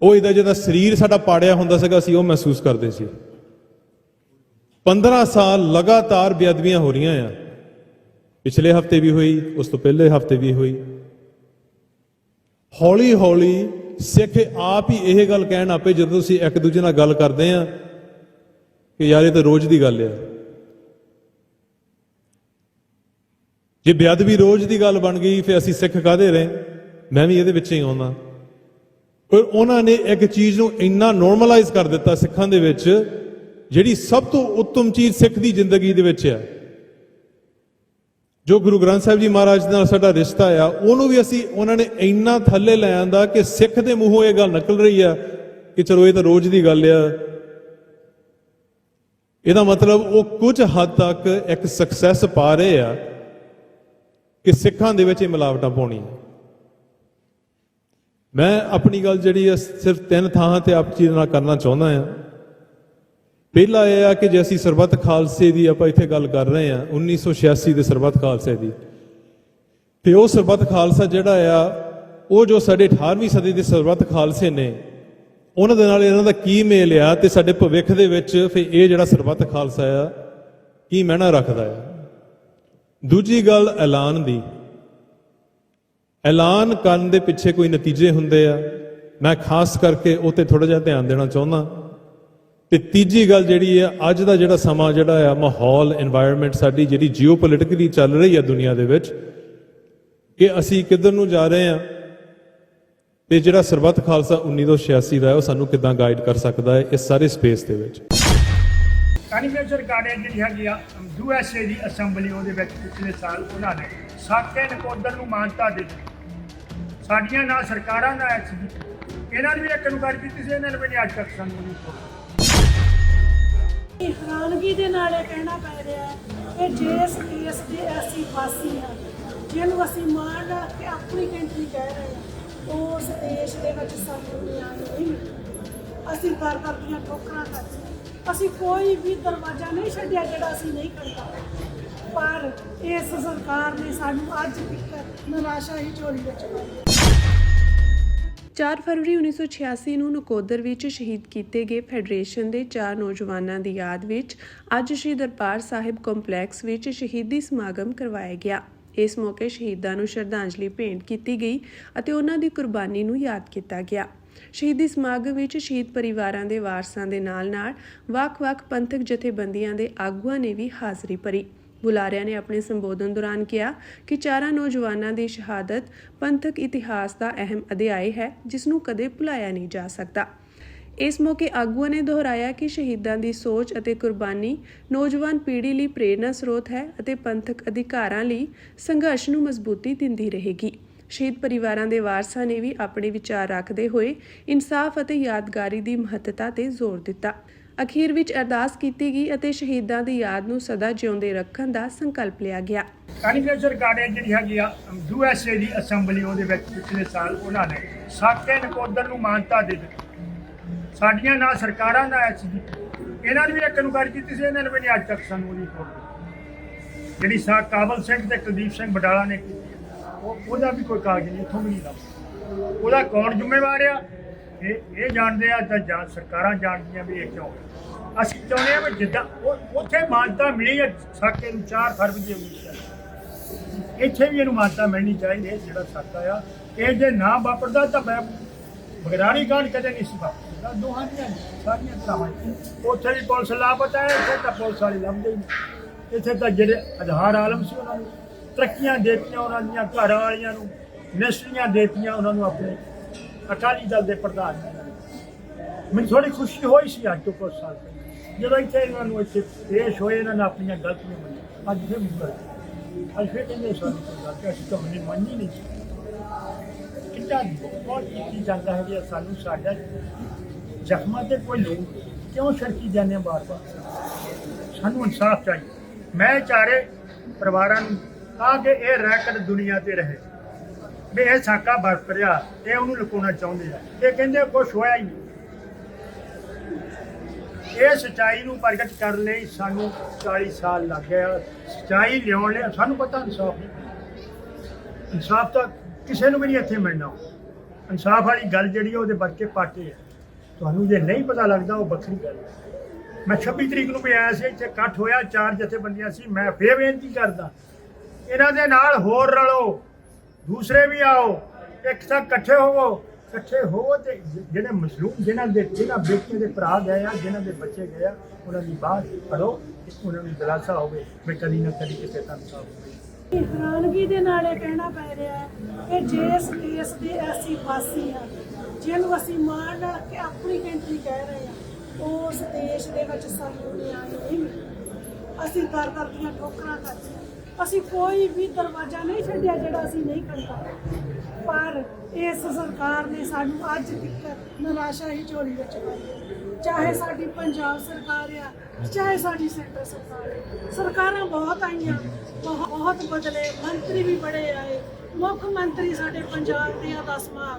ਉਹ ਇਹਦਾ ਜਿਹਦਾ ਸਰੀਰ ਸਾਡਾ ਪਾੜਿਆ ਹੁੰਦਾ ਸੀਗਾ, ਅਸੀਂ ਉਹ ਮਹਿਸੂਸ ਕਰਦੇ ਸੀ। 15 ਸਾਲ ਲਗਾਤਾਰ ਬੇਅਦਬੀਆਂ ਹੋ ਰਹੀਆਂ ਆ, ਪਿਛਲੇ ਹਫਤੇ ਵੀ ਹੋਈ, ਉਸ ਤੋਂ ਪਹਿਲੇ ਹਫਤੇ ਵੀ ਹੋਈ। ਹੌਲੀ ਹੌਲੀ ਸਿੱਖ ਆਪ ਹੀ ਇਹ ਗੱਲ ਕਹਿਣ ਆਪੇ, ਜਦੋਂ ਤੁਸੀਂ ਇੱਕ ਦੂਜੇ ਨਾਲ ਗੱਲ ਕਰਦੇ ਆ ਕਿ ਯਾਰ ਇਹ ਤਾਂ ਰੋਜ਼ ਦੀ ਗੱਲ ਆ। ਜੇ ਬੇਅਦਬੀ ਰੋਜ਼ ਦੀ ਗੱਲ ਬਣ ਗਈ ਫਿਰ ਅਸੀਂ ਸਿੱਖ ਕਾਹਦੇ ਰਹੇ? ਮੈਂ ਵੀ ਇਹਦੇ ਵਿੱਚ ਹੀ ਆਉਂਦਾ। ਪਰ ਉਹਨਾਂ ਨੇ ਇੱਕ ਚੀਜ਼ ਨੂੰ ਇੰਨਾ ਨੋਰਮਲਾਈਜ਼ ਕਰ ਦਿੱਤਾ ਸਿੱਖਾਂ ਦੇ ਵਿੱਚ, ਜਿਹੜੀ ਸਭ ਤੋਂ ਉੱਤਮ ਚੀਜ਼ ਸਿੱਖ ਦੀ ਜ਼ਿੰਦਗੀ ਦੇ ਵਿੱਚ ਹੈ, ਜੋ ਗੁਰੂ ਗ੍ਰੰਥ ਸਾਹਿਬ ਜੀ ਮਹਾਰਾਜ ਨਾਲ ਸਾਡਾ ਰਿਸ਼ਤਾ ਆ, ਉਹਨੂੰ ਵੀ ਉਹਨਾਂ ਨੇ ਇੰਨਾ ਥੱਲੇ ਲੈ ਆਂਦਾ ਕਿ ਸਿੱਖ ਦੇ ਮੂੰਹੋਂ ਇਹ ਗੱਲ ਨਿਕਲ ਰਹੀ ਆ ਕਿ ਚਲੋ ਇਹ ਤਾਂ ਰੋਜ਼ ਦੀ ਗੱਲ ਆ। ਇਹਦਾ ਮਤਲਬ ਉਹ ਕੁਝ ਹੱਦ ਤੱਕ ਇੱਕ ਸਕਸੈਸ ਪਾ ਰਹੇ ਆ ਕਿ ਸਿੱਖਾਂ ਦੇ ਵਿੱਚ ਇਹ ਮਿਲਾਵਟਾਂ ਪਾਉਣੀਆਂ। ਮੈਂ ਆਪਣੀ ਗੱਲ ਜਿਹੜੀ ਆ ਸਿਰਫ 3 ਥਾਂ ਤੇ ਆਪ ਚੀਜ਼ ਨਾਲ ਕਰਨਾ ਚਾਹੁੰਦਾ ਆ। ਪਹਿਲਾ ਇਹ ਆ ਕਿ ਜੇ ਅਸੀਂ ਸਰਬੱਤ ਖਾਲਸੇ ਦੀ ਆਪਾਂ ਇੱਥੇ ਗੱਲ ਕਰ ਰਹੇ ਆ, 1986 ਦੇ ਸਰਬੱਤ ਖਾਲਸੇ ਦੀ, ਤੇ ਉਹ ਸਰਬੱਤ ਖਾਲਸਾ ਜਿਹੜਾ ਆ ਉਹ ਜੋ ਸਾਡੇ 18ਵੀਂ ਸਦੀ ਦੇ ਸਰਬੱਤ ਖਾਲਸੇ ਨੇ ਉਹਨਾਂ ਦੇ ਨਾਲ ਇਹਨਾਂ ਦਾ ਕੀ ਮੇਲ ਆ, ਤੇ ਸਾਡੇ ਭਵਿੱਖ ਦੇ ਵਿੱਚ ਫਿਰ ਇਹ ਜਿਹੜਾ ਸਰਬੱਤ ਖਾਲਸਾ ਆ ਕੀ ਮਾਇਨਾ ਰੱਖਦਾ ਆ। ਦੂਜੀ ਗੱਲ ਐਲਾਨ ਦੀ, ਐਲਾਨ ਕਰਨ ਦੇ ਪਿੱਛੇ ਕੋਈ ਨਤੀਜੇ ਹੁੰਦੇ ਆ, ਮੈਂ ਖਾਸ ਕਰਕੇ ਉਹ ਤੇ ਥੋੜਾ ਜਿਹਾ ਧਿਆਨ ਦੇਣਾ ਚਾਹੁੰਦਾ। ਤੇ ਤੀਜੀ ਗੱਲ ਜਿਹੜੀ ਆ, ਅੱਜ ਦਾ ਜਿਹੜਾ ਸਮਾਂ ਜਿਹੜਾ ਆ, ਮਾਹੌਲ, এনवायरमेंट ਸਾਡੀ ਜਿਹੜੀ ਜੀਓਪੋਲਿਟਿਕਲੀ ਚੱਲ ਰਹੀ ਆ ਦੁਨੀਆ ਦੇ ਵਿੱਚ, ਕਿ ਅਸੀਂ ਕਿੱਧਰ ਨੂੰ ਜਾ ਰਹੇ ਆ, ਤੇ ਜਿਹੜਾ ਸਰਬੱਤ ਖਾਲਸਾ 1986 ਦਾ ਹੈ ਉਹ ਸਾਨੂੰ ਕਿੱਦਾਂ ਗਾਈਡ ਕਰ ਸਕਦਾ ਹੈ ਇਸ ਸਾਰੇ ਸਪੇਸ ਦੇ ਵਿੱਚ। ਕਾਂਗਰਸ ਸਰਕਾਰ ਹੈ ਜਿਹੜੀ ਹੈਗੀ ਆ USA ਦੀ ਅਸੈਂਬਲੀ, ਉਹਦੇ ਵਿੱਚ ਪਿਛਲੇ ਸਾਲ ਉਹਨਾਂ ਨੇ ਸਾਕੇ ਨਕੋਦਰ ਨੂੰ ਮਾਨਤਾ ਦੇ ਦਿੱਤੀ। ਸਾਡੀਆਂ ਨਾਲ ਸਰਕਾਰਾਂ ਨਾਲ ਇਹਨਾਂ ਨੇ ਵੀ ਇੱਕ ਨੂੰ ਗੱਲ ਕੀਤੀ ਸੀ, ਇਹਨਾਂ ਨੇ ਵੀ ਨਹੀਂ ਅੱਜ ਤੱਕ ਸਾਨੂੰ ਨਹੀਂ। ਹੈਰਾਨਗੀ ਦੇ ਨਾਲ ਇਹ ਕਹਿਣਾ ਪੈ ਰਿਹਾ ਹੈ ਕਿ ਜਿਸ ਕੇਸ ਦੇ ਅਸੀਂ ਫਾਸੀ ਹਾਂ, ਜਿਹਨੂੰ ਅਸੀਂ ਮਾਣ ਰੱਖ ਕੇ ਆਪਣੀ ਕੰਟਰੀ ਕਹਿ ਰਹੇ ਹਾਂ, ਉਸ ਦੇਸ਼ ਦੇ ਵਿੱਚ ਸਾਨੂੰ ਨਿਆਂ ਨਹੀਂ ਮਿਲਦਾ। ਅਸੀਂ ਦਰ ਦੀਆਂ ਠੋਕਰਾਂ ਖਾਧੀਆਂ, ਅਸੀਂ ਕੋਈ ਵੀ ਦਰਵਾਜ਼ਾ ਨਹੀਂ ਛੱਡਿਆ ਜਿਹੜਾ ਅਸੀਂ ਨਹੀਂ ਖੜਕਾ, ਪਰ ਇਸ ਸਰਕਾਰ ਨੇ ਸਾਨੂੰ ਅੱਜ ਤੱਕ ਨਿਰਾਸ਼ਾ ਹੀ ਝੋਲੀ ਵਿੱਚ ਪਾਈ। 4 ਫਰਵਰੀ 1986 ਨੂੰ ਨਕੋਦਰ ਵਿੱਚ ਸ਼ਹੀਦ ਕੀਤੇ ਗਏ ਫੈਡਰੇਸ਼ਨ ਦੇ 4 ਨੌਜਵਾਨਾਂ ਦੀ ਯਾਦ ਵਿੱਚ ਅੱਜ ਸ਼੍ਰੀ ਦਰਬਾਰ ਸਾਹਿਬ ਕੰਪਲੈਕਸ ਵਿੱਚ ਸ਼ਹੀਦੀ ਸਮਾਗਮ ਕਰਵਾਇਆ ਗਿਆ। ਇਸ ਮੌਕੇ ਸ਼ਹੀਦਾਂ ਨੂੰ ਸ਼ਰਧਾਂਜਲੀ ਭੇਂਟ ਕੀਤੀ ਗਈ ਅਤੇ ਉਹਨਾਂ ਦੀ ਕੁਰਬਾਨੀ ਨੂੰ ਯਾਦ ਕੀਤਾ ਗਿਆ। ਸ਼ਹੀਦੀ ਸਮਾਗਮ ਵਿੱਚ ਸ਼ਹੀਦ ਪਰਿਵਾਰਾਂ ਦੇ ਵਾਰਸਾਂ ਦੇ ਨਾਲ-ਨਾਲ ਵੱਖ-ਵੱਖ ਪੰਥਕ ਜਥੇਬੰਦੀਆਂ ਦੇ ਆਗੂਆਂ ਨੇ ਵੀ ਹਾਜ਼ਰੀ ਭਰੀ। ਬੁਲਾਰਿਆਂ ਨੇ ਆਪਣੇ ਸੰਬੋਧਨ ਦੌਰਾਨ ਕਿਹਾ ਕਿ 4 ਨੌਜਵਾਨਾਂ ਦੀ ਸ਼ਹਾਦਤ ਪੰਥਕ ਇਤਿਹਾਸ ਦਾ ਅਹਿਮ ਅਧਿਆਇ ਹੈ, ਜਿਸ ਨੂੰ ਕਦੇ ਭੁਲਾਇਆ ਨਹੀਂ ਜਾ ਸਕਦਾ। ਇਸ ਮੌਕੇ ਆਗੂਆਂ ਨੇ ਦੁਹਰਾਇਆ ਕਿ ਸ਼ਹੀਦਾਂ ਦੀ ਸੋਚ ਅਤੇ ਕੁਰਬਾਨੀ ਨੌਜਵਾਨ ਪੀੜ੍ਹੀ ਲਈ ਪ੍ਰੇਰਨਾ ਸਰੋਤ ਹੈ ਅਤੇ ਪੰਥਕ ਅਧਿਕਾਰਾਂ ਲਈ ਸੰਘਰਸ਼ ਨੂੰ ਮਜ਼ਬੂਤੀ ਦਿੰਦੀ ਰਹੇਗੀ। ਸ਼ਹੀਦ ਪਰਿਵਾਰਾਂ ਦੇ ਵਾਰਸਾਂ ਨੇ ਵੀ ਆਪਣੇ ਵਿਚਾਰ ਰੱਖਦੇ ਹੋਏ ਇਨਸਾਫ ਅਤੇ ਯਾਦਗਾਰੀ ਦੀ ਮਹੱਤਤਾ ਤੇ ਜ਼ੋਰ ਦਿੱਤਾ। ਅਖੀਰ ਵਿੱਚ ਅਰਦਾਸ ਕੀਤੀ ਗਈ ਅਤੇ ਸ਼ਹੀਦਾਂ ਦੀ ਯਾਦ ਨੂੰ ਸਦਾ ਜਿਉਂਦੇ ਰੱਖਣ ਦਾ ਸੰਕਲਪ ਲਿਆ ਗਿਆ। ਕਾਂਗਰਸ ਸਰਕਾਰ ਹੈ ਜਿਹੜੀ ਹੈਗੀ ਆ USA ਦੀ ਅਸੈਂਬਲੀ, ਉਹਦੇ ਵਿੱਚ ਪਿਛਲੇ ਸਾਲ ਉਹਨਾਂ ਨੇ ਸਾਕੇ ਨਕੋਦਰ ਨੂੰ ਮਾਨਤਾ ਦੇ ਦਿੱਤੀ। ਸਾਡੀਆਂ ਨਾਲ ਸਰਕਾਰਾਂ ਨਾਲ ਇਹਨਾਂ ਨੇ ਵੀ ਇੱਕ ਨੂੰ ਗੱਲ ਕੀਤੀ ਸੀ, ਇਹਨਾਂ ਨੇ ਵੀ ਨਹੀਂ ਅੱਜ ਤੱਕ ਸਾਨੂੰ ਨਹੀਂ ਖੋਲ੍ਹੀ। ਜਿਹੜੀ ਕਾਬਲ ਸਿੰਘ ਤੇ ਕੁਲਦੀਪ ਸਿੰਘ ਬਡਾਲਾ ਨੇ ਕੀਤੀ, ਉਹਦਾ ਵੀ ਕੋਈ ਕਾਗਜ਼ ਨਹੀਂ, ਇੱਥੋਂ ਵੀ ਨਹੀਂ ਲੱਭਦਾ। ਉਹਦਾ ਕੌਣ ਜ਼ਿੰਮੇਵਾਰ ਆ, ਇਹ ਜਾਣਦੇ ਆ ਤਾਂ ਸਰਕਾਰਾਂ ਜਾਣਦੀਆਂ ਵੀ ਇਹ ਕਿਉਂ। ਅਸੀਂ ਚਾਹੁੰਦੇ ਹਾਂ ਵੀ ਜਿੱਦਾਂ ਉੱਥੇ ਮਾਨਤਾ ਮਿਲੀ ਹੈ ਸਾਕੇ ਨੂੰ 4 ਫਰਵਰੀ 1986, ਇੱਥੇ ਵੀ ਇਹਨੂੰ ਮਾਨਤਾ ਮਿਲਣੀ ਚਾਹੀਦੀ ਹੈ। ਜਿਹੜਾ ਸਾਕਾ ਆ ਇਹ ਜੇ ਨਾ ਵਾਪਰਦਾ ਤਾਂ ਮੈਂ ਬਗਰਾੜੀ ਕਾਂਡ ਕਦੇ ਨਹੀਂ ਸੀ ਵਾਪਰਦਾ। ਦੋਹਾਂ ਦੀਆਂ ਸਾਰੀਆਂ ਤਰ੍ਹਾਂ ਉੱਥੇ ਵੀ ਪੁਲਿਸ ਲਾਪਤਾ ਹੈ, ਇੱਥੇ ਤਾਂ ਪੁਲਿਸ ਵਾਲੀ ਲੱਭਦੇ ਹੀ ਨਹੀਂ। ਇੱਥੇ ਤਾਂ ਜਿਹੜੇ ਅਜ਼ਹਾਰ ਆਲਮ ਸੀ ਉਹਨਾਂ ਨੂੰ ਤਰੱਕੀਆਂ ਦੇ ਦਿੱਤੀਆਂ, ਉਹਨਾਂ ਦੀਆਂ ਘਰ ਵਾਲੀਆਂ ਨੂੰ ਮਿਨਿਸਟਰੀਆਂ ਦੇ ਦਿੱਤੀਆਂ, ਉਹਨਾਂ ਨੂੰ ਆਪਣੇ ਅਕਾਲੀ ਦਲ ਦੇ ਪ੍ਰਧਾਨ। ਮੈਨੂੰ ਥੋੜੀ ਖੁਸ਼ੀ ਹੋਈ ਸੀ ਅੱਜ ਤੋਂ ਕੁਝ ਸਾਲ ਪਹਿਲਾਂ ਜਦੋਂ ਇੱਥੇ ਇਹਨਾਂ ਨੂੰ ਇੱਥੇ ਪੇਸ਼ ਹੋਏ, ਇਹਨਾਂ ਨੇ ਆਪਣੀਆਂ ਗਲਤੀਆਂ ਮੰਨੀਆਂ। ਅੱਜ ਫਿਰ ਮੁਕਰ ਅੱਜ ਫਿਰ ਕਹਿੰਦੇ ਸਾਡੀ ਕੋਈ ਗਲਤੀ ਅਸੀਂ ਤੁਹਾਨੂੰ ਮੰਨੀ ਨਹੀਂ ਸੀ। ਕਿੰਨਾ ਬਹੁਤ ਕੀਤੀ ਜਾਂਦਾ ਹੈ ਕਿ ਸਾਨੂੰ ਸਾਡਾ ਜ਼ਖਮਾਂ ਤੇ ਕੋਈ ਲੋੜ ਕਿਉਂ ਛੜਕੀ ਜਾਂਦੇ ਬਾਰ-ਬਾਰ। ਸਾਨੂੰ ਇਨਸਾਫ ਚਾਹੀਏ। ਮੈਂ ਚਾਰੇ ਪਰਿਵਾਰਾਂ ਨੂੰ ਤਾਂ ਕਿ ਇਹ ਰੈਕਟ ਦੁਨੀਆ ਤੇ ਰਹੇ ਵੀ ਇਹ ਸਾਕਾ ਵਰਤ ਰਿਹਾ, ਇਹ ਉਹਨੂੰ ਲੁਕਾਉਣਾ ਚਾਹੁੰਦੇ ਆ। ਇਹ ਕਹਿੰਦੇ ਕੁਛ ਹੋਇਆ ਹੀ ਨਹੀਂ। ਇਹ ਸੱਚਾਈ ਨੂੰ ਪ੍ਰਗਟ ਕਰਨ ਲਈ ਸਾਨੂੰ 40 ਸਾਲ ਲੱਗ ਗਏ। ਸੱਚਾਈ ਲਿਆਉਣ ਲਈ ਸਾਨੂੰ ਪਤਾ ਇਨਸਾਫ ਨਹੀਂ। ਇਨਸਾਫ ਤਾਂ ਕਿਸੇ ਨੂੰ ਵੀ ਨਹੀਂ ਇੱਥੇ ਮਿਲਣਾ। ਇਨਸਾਫ ਵਾਲੀ ਗੱਲ ਜਿਹੜੀ ਉਹਦੇ ਬੱਚੇ ਪਾਟੇ ਆ। ਤੁਹਾਨੂੰ ਜੇ ਨਹੀਂ ਪਤਾ ਲੱਗਦਾ ਉਹ ਵੱਖਰੀ ਗੱਲ ਹੈ। ਮੈਂ 26 ਤਰੀਕ ਨੂੰ ਵੀ ਆਇਆ ਸੀ, ਇੱਥੇ ਇਕੱਠ ਹੋਇਆ, 4 ਜਥੇਬੰਦੀਆਂ ਸੀ। ਮੈਂ ਫੇਰ ਬੇਨਤੀ ਕਰਦਾ ਇਹਨਾਂ ਦੇ ਨਾਲ ਹੋਰ ਰਲੋ, ਦੂਸਰੇ ਵੀ ਆਓ, ਇੱਕ ਸਾਥ ਇਕੱਠੇ ਹੋਵੋ ਤੇ ਜਿਹੜੇ ਮਜ਼ਲੂਮ ਜਿਹਨਾਂ ਬੇਟੀਆਂ ਦੇ ਭਰਾ ਗਏ ਆ, ਜਿਹਨਾਂ ਦੇ ਬੱਚੇ ਗਏ ਆ, ਉਹਨਾਂ ਦੀ ਬਾਤ ਕਰੋ, ਉਹਨਾਂ ਨੂੰ ਦਿਲਾਸਾ ਹੋਵੇ ਵੀ ਕਦੀ ਨਾ ਕਦੀ ਕਿਸੇ ਤਾਂ ਇਨਸਾਫ ਹੋਵੇ। ਹੈਰਾਨਗੀ ਦੇ ਨਾਲ ਇਹ ਕਹਿਣਾ ਪੈ ਰਿਹਾ ਹੈ ਕਿ ਜਿਸ ਦੇਸ਼ ਦੇ ਅਸੀਂ ਵਾਸੀ ਹਾਂ, ਜਿਹਨੂੰ ਅਸੀਂ ਮਾਣ ਨਾਲ ਕਿ ਆਪਣੀ ਕੰਟਰੀ ਕਹਿ ਰਹੇ ਹਾਂ, ਉਸ ਦੇਸ਼ ਦੇ ਵਿੱਚ ਸਾਨੂੰ ਨਿਆਂ ਨਹੀਂ ਮਿਲਿਆ। ਅਸੀਂ ਦਰ ਦੀਆਂ ਠੋਕਰਾਂ ਖਾਧੀਆਂ। ਅਸੀਂ ਕੋਈ ਵੀ ਦਰਵਾਜ਼ਾ ਨਹੀਂ ਛੱਡਿਆ ਜਿਹੜਾ ਅਸੀਂ ਨਹੀਂ ਖੜਕਾ। ਪਰ ਇਸ ਸਰਕਾਰ ਨੇ ਸਾਨੂੰ ਅੱਜ ਤੱਕ ਨਿਰਾਸ਼ਾ ਹੀ ਝੋਲੀ ਵਿੱਚ ਪਾਈ। ਚਾਹੇ ਸਾਡੀ ਪੰਜਾਬ ਸਰਕਾਰ ਆ, ਚਾਹੇ ਸਾਡੀ ਸੈਂਟਰ ਸਰਕਾਰ ਆ। ਸਰਕਾਰਾਂ ਬਹੁਤ ਆਈਆਂ, ਬਹੁਤ ਬਦਲੇ, ਮੰਤਰੀ ਵੀ ਬੜੇ ਆਏ। ਮੁੱਖ ਮੰਤਰੀ ਸਾਡੇ ਪੰਜਾਬ ਦੇ ਆ 10ਵਾਂ।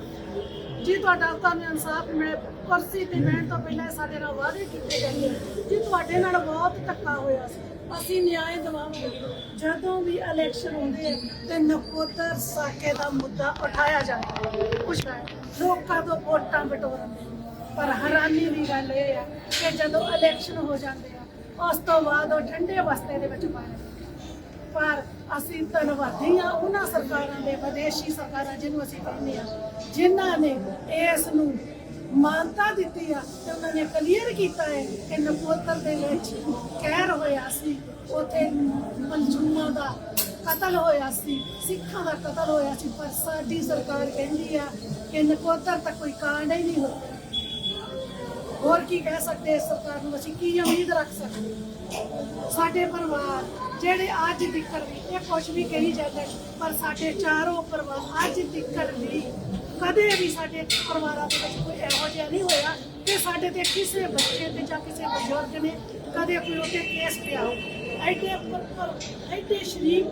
ਜੀ ਤੁਹਾਨੂੰ ਇਨਸਾਫ ਮਿਲੇ, ਕੁਰਸੀ ਤੇ ਬਹਿਣ ਤੋਂ ਪਹਿਲਾਂ ਸਾਡੇ ਨਾਲ ਵਾਅਦੇ ਕੀਤੇ ਗਏ ਜੀ ਤੁਹਾਡੇ ਨਾਲ ਬਹੁਤ ਧੱਕਾ ਹੋਇਆ ਸੀ, ਅਸੀਂ ਨਿਆਂ ਦਿਵਾਵਾਂਗੇ। ਜਦੋਂ ਵੀ ਇਲੈਕਸ਼ਨ ਹੁੰਦੇ ਆ ਤੇ ਨਕੋਦਰ ਸਾਕੇ ਦਾ ਮੁੱਦਾ ਉਠਾਇਆ ਜਾਂਦਾ ਕੁਛ ਲੋਕਾਂ ਤੋਂ ਵੋਟਾਂ ਬਟੋਰਨ। ਪਰ ਹੈਰਾਨੀ ਦੀ ਗੱਲ ਇਹ ਹੈ ਕਿ ਜਦੋਂ ਇਲੈਕਸ਼ਨ ਹੋ ਜਾਂਦੇ ਆ ਉਸ ਤੋਂ ਬਾਅਦ ਉਹ ਠੰਡੇ ਬਸਤੇ ਦੇ ਵਿੱਚ ਪਾਏ। ਪਰ ਅਸੀਂ ਧੰਨਵਾਦੀ ਹਾਂ ਉਹਨਾਂ ਸਰਕਾਰਾਂ ਦੇ, ਵਿਦੇਸ਼ੀ ਸਰਕਾਰਾਂ ਜਿਹਨੂੰ ਅਸੀਂ ਕਹਿੰਦੇ ਆ, ਜਿਨ੍ਹਾਂ ਨੇ ਇਸ ਨੂੰ ਮਾਨਤਾ ਦਿੱਤੀ ਆ ਤੇ ਉਹਨਾਂ ਨੇ ਕਲੀਅਰ ਕੀਤਾ ਹੈ ਕਿ ਨਕੋਦਰ ਦੇ ਵਿੱਚ ਕਹਿਰ ਹੋਇਆ ਸੀ, ਉੱਥੇ ਮਜ਼ਲੂਮਾਂ ਦਾ ਕਤਲ ਹੋਇਆ ਸੀ, ਸਿੱਖਾਂ ਦਾ ਕਤਲ ਹੋਇਆ ਸੀ। ਪਰ ਸਾਡੀ ਸਰਕਾਰ ਕਹਿੰਦੀ ਆ ਕਿ ਨਕੋਦਰ ਤੱਕ ਕੋਈ ਕਾਂਡ ਹੀ ਨਹੀਂ ਹੋਇਆ। ਹੋਰ ਕੀ ਕਹਿ ਸਕਦੇ ਇਸ ਸਰਕਾਰ ਨੂੰ? ਅਸੀਂ ਕੀ ਉਮੀਦ ਰੱਖ ਸਕਦੇ? ਸਾਡੇ ਪਰਿਵਾਰ ਜਿਹੜੇ ਅੱਜ ਤੱਕ ਵੀ ਇਹ ਕੁਛ ਵੀ ਕਹੀ ਜਾਂਦੇ, ਪਰ ਸਾਡੇ ਚਾਰੋਂ ਪਰਿਵਾਰ ਅੱਜ ਤੱਕ ਵੀ ਕਦੇ ਵੀ ਸਾਡੇ ਪਰਿਵਾਰਾਂ ਦੇ ਵਿੱਚ ਕੋਈ ਇਹੋ ਜਿਹਾ ਨਹੀਂ ਹੋਇਆ ਕਿ ਸਾਡੇ ਤੇ ਕਿਸੇ ਬੱਚੇ ਤੇ ਜਾਂ ਕਿਸੇ ਬਜ਼ੁਰਗ ਨੇ ਕਦੇ ਕੋਈ ਉੱਤੇ ਕੇਸ ਪਿਆ ਹੋ। ਐਡੇ ਸ਼ਰੀਫ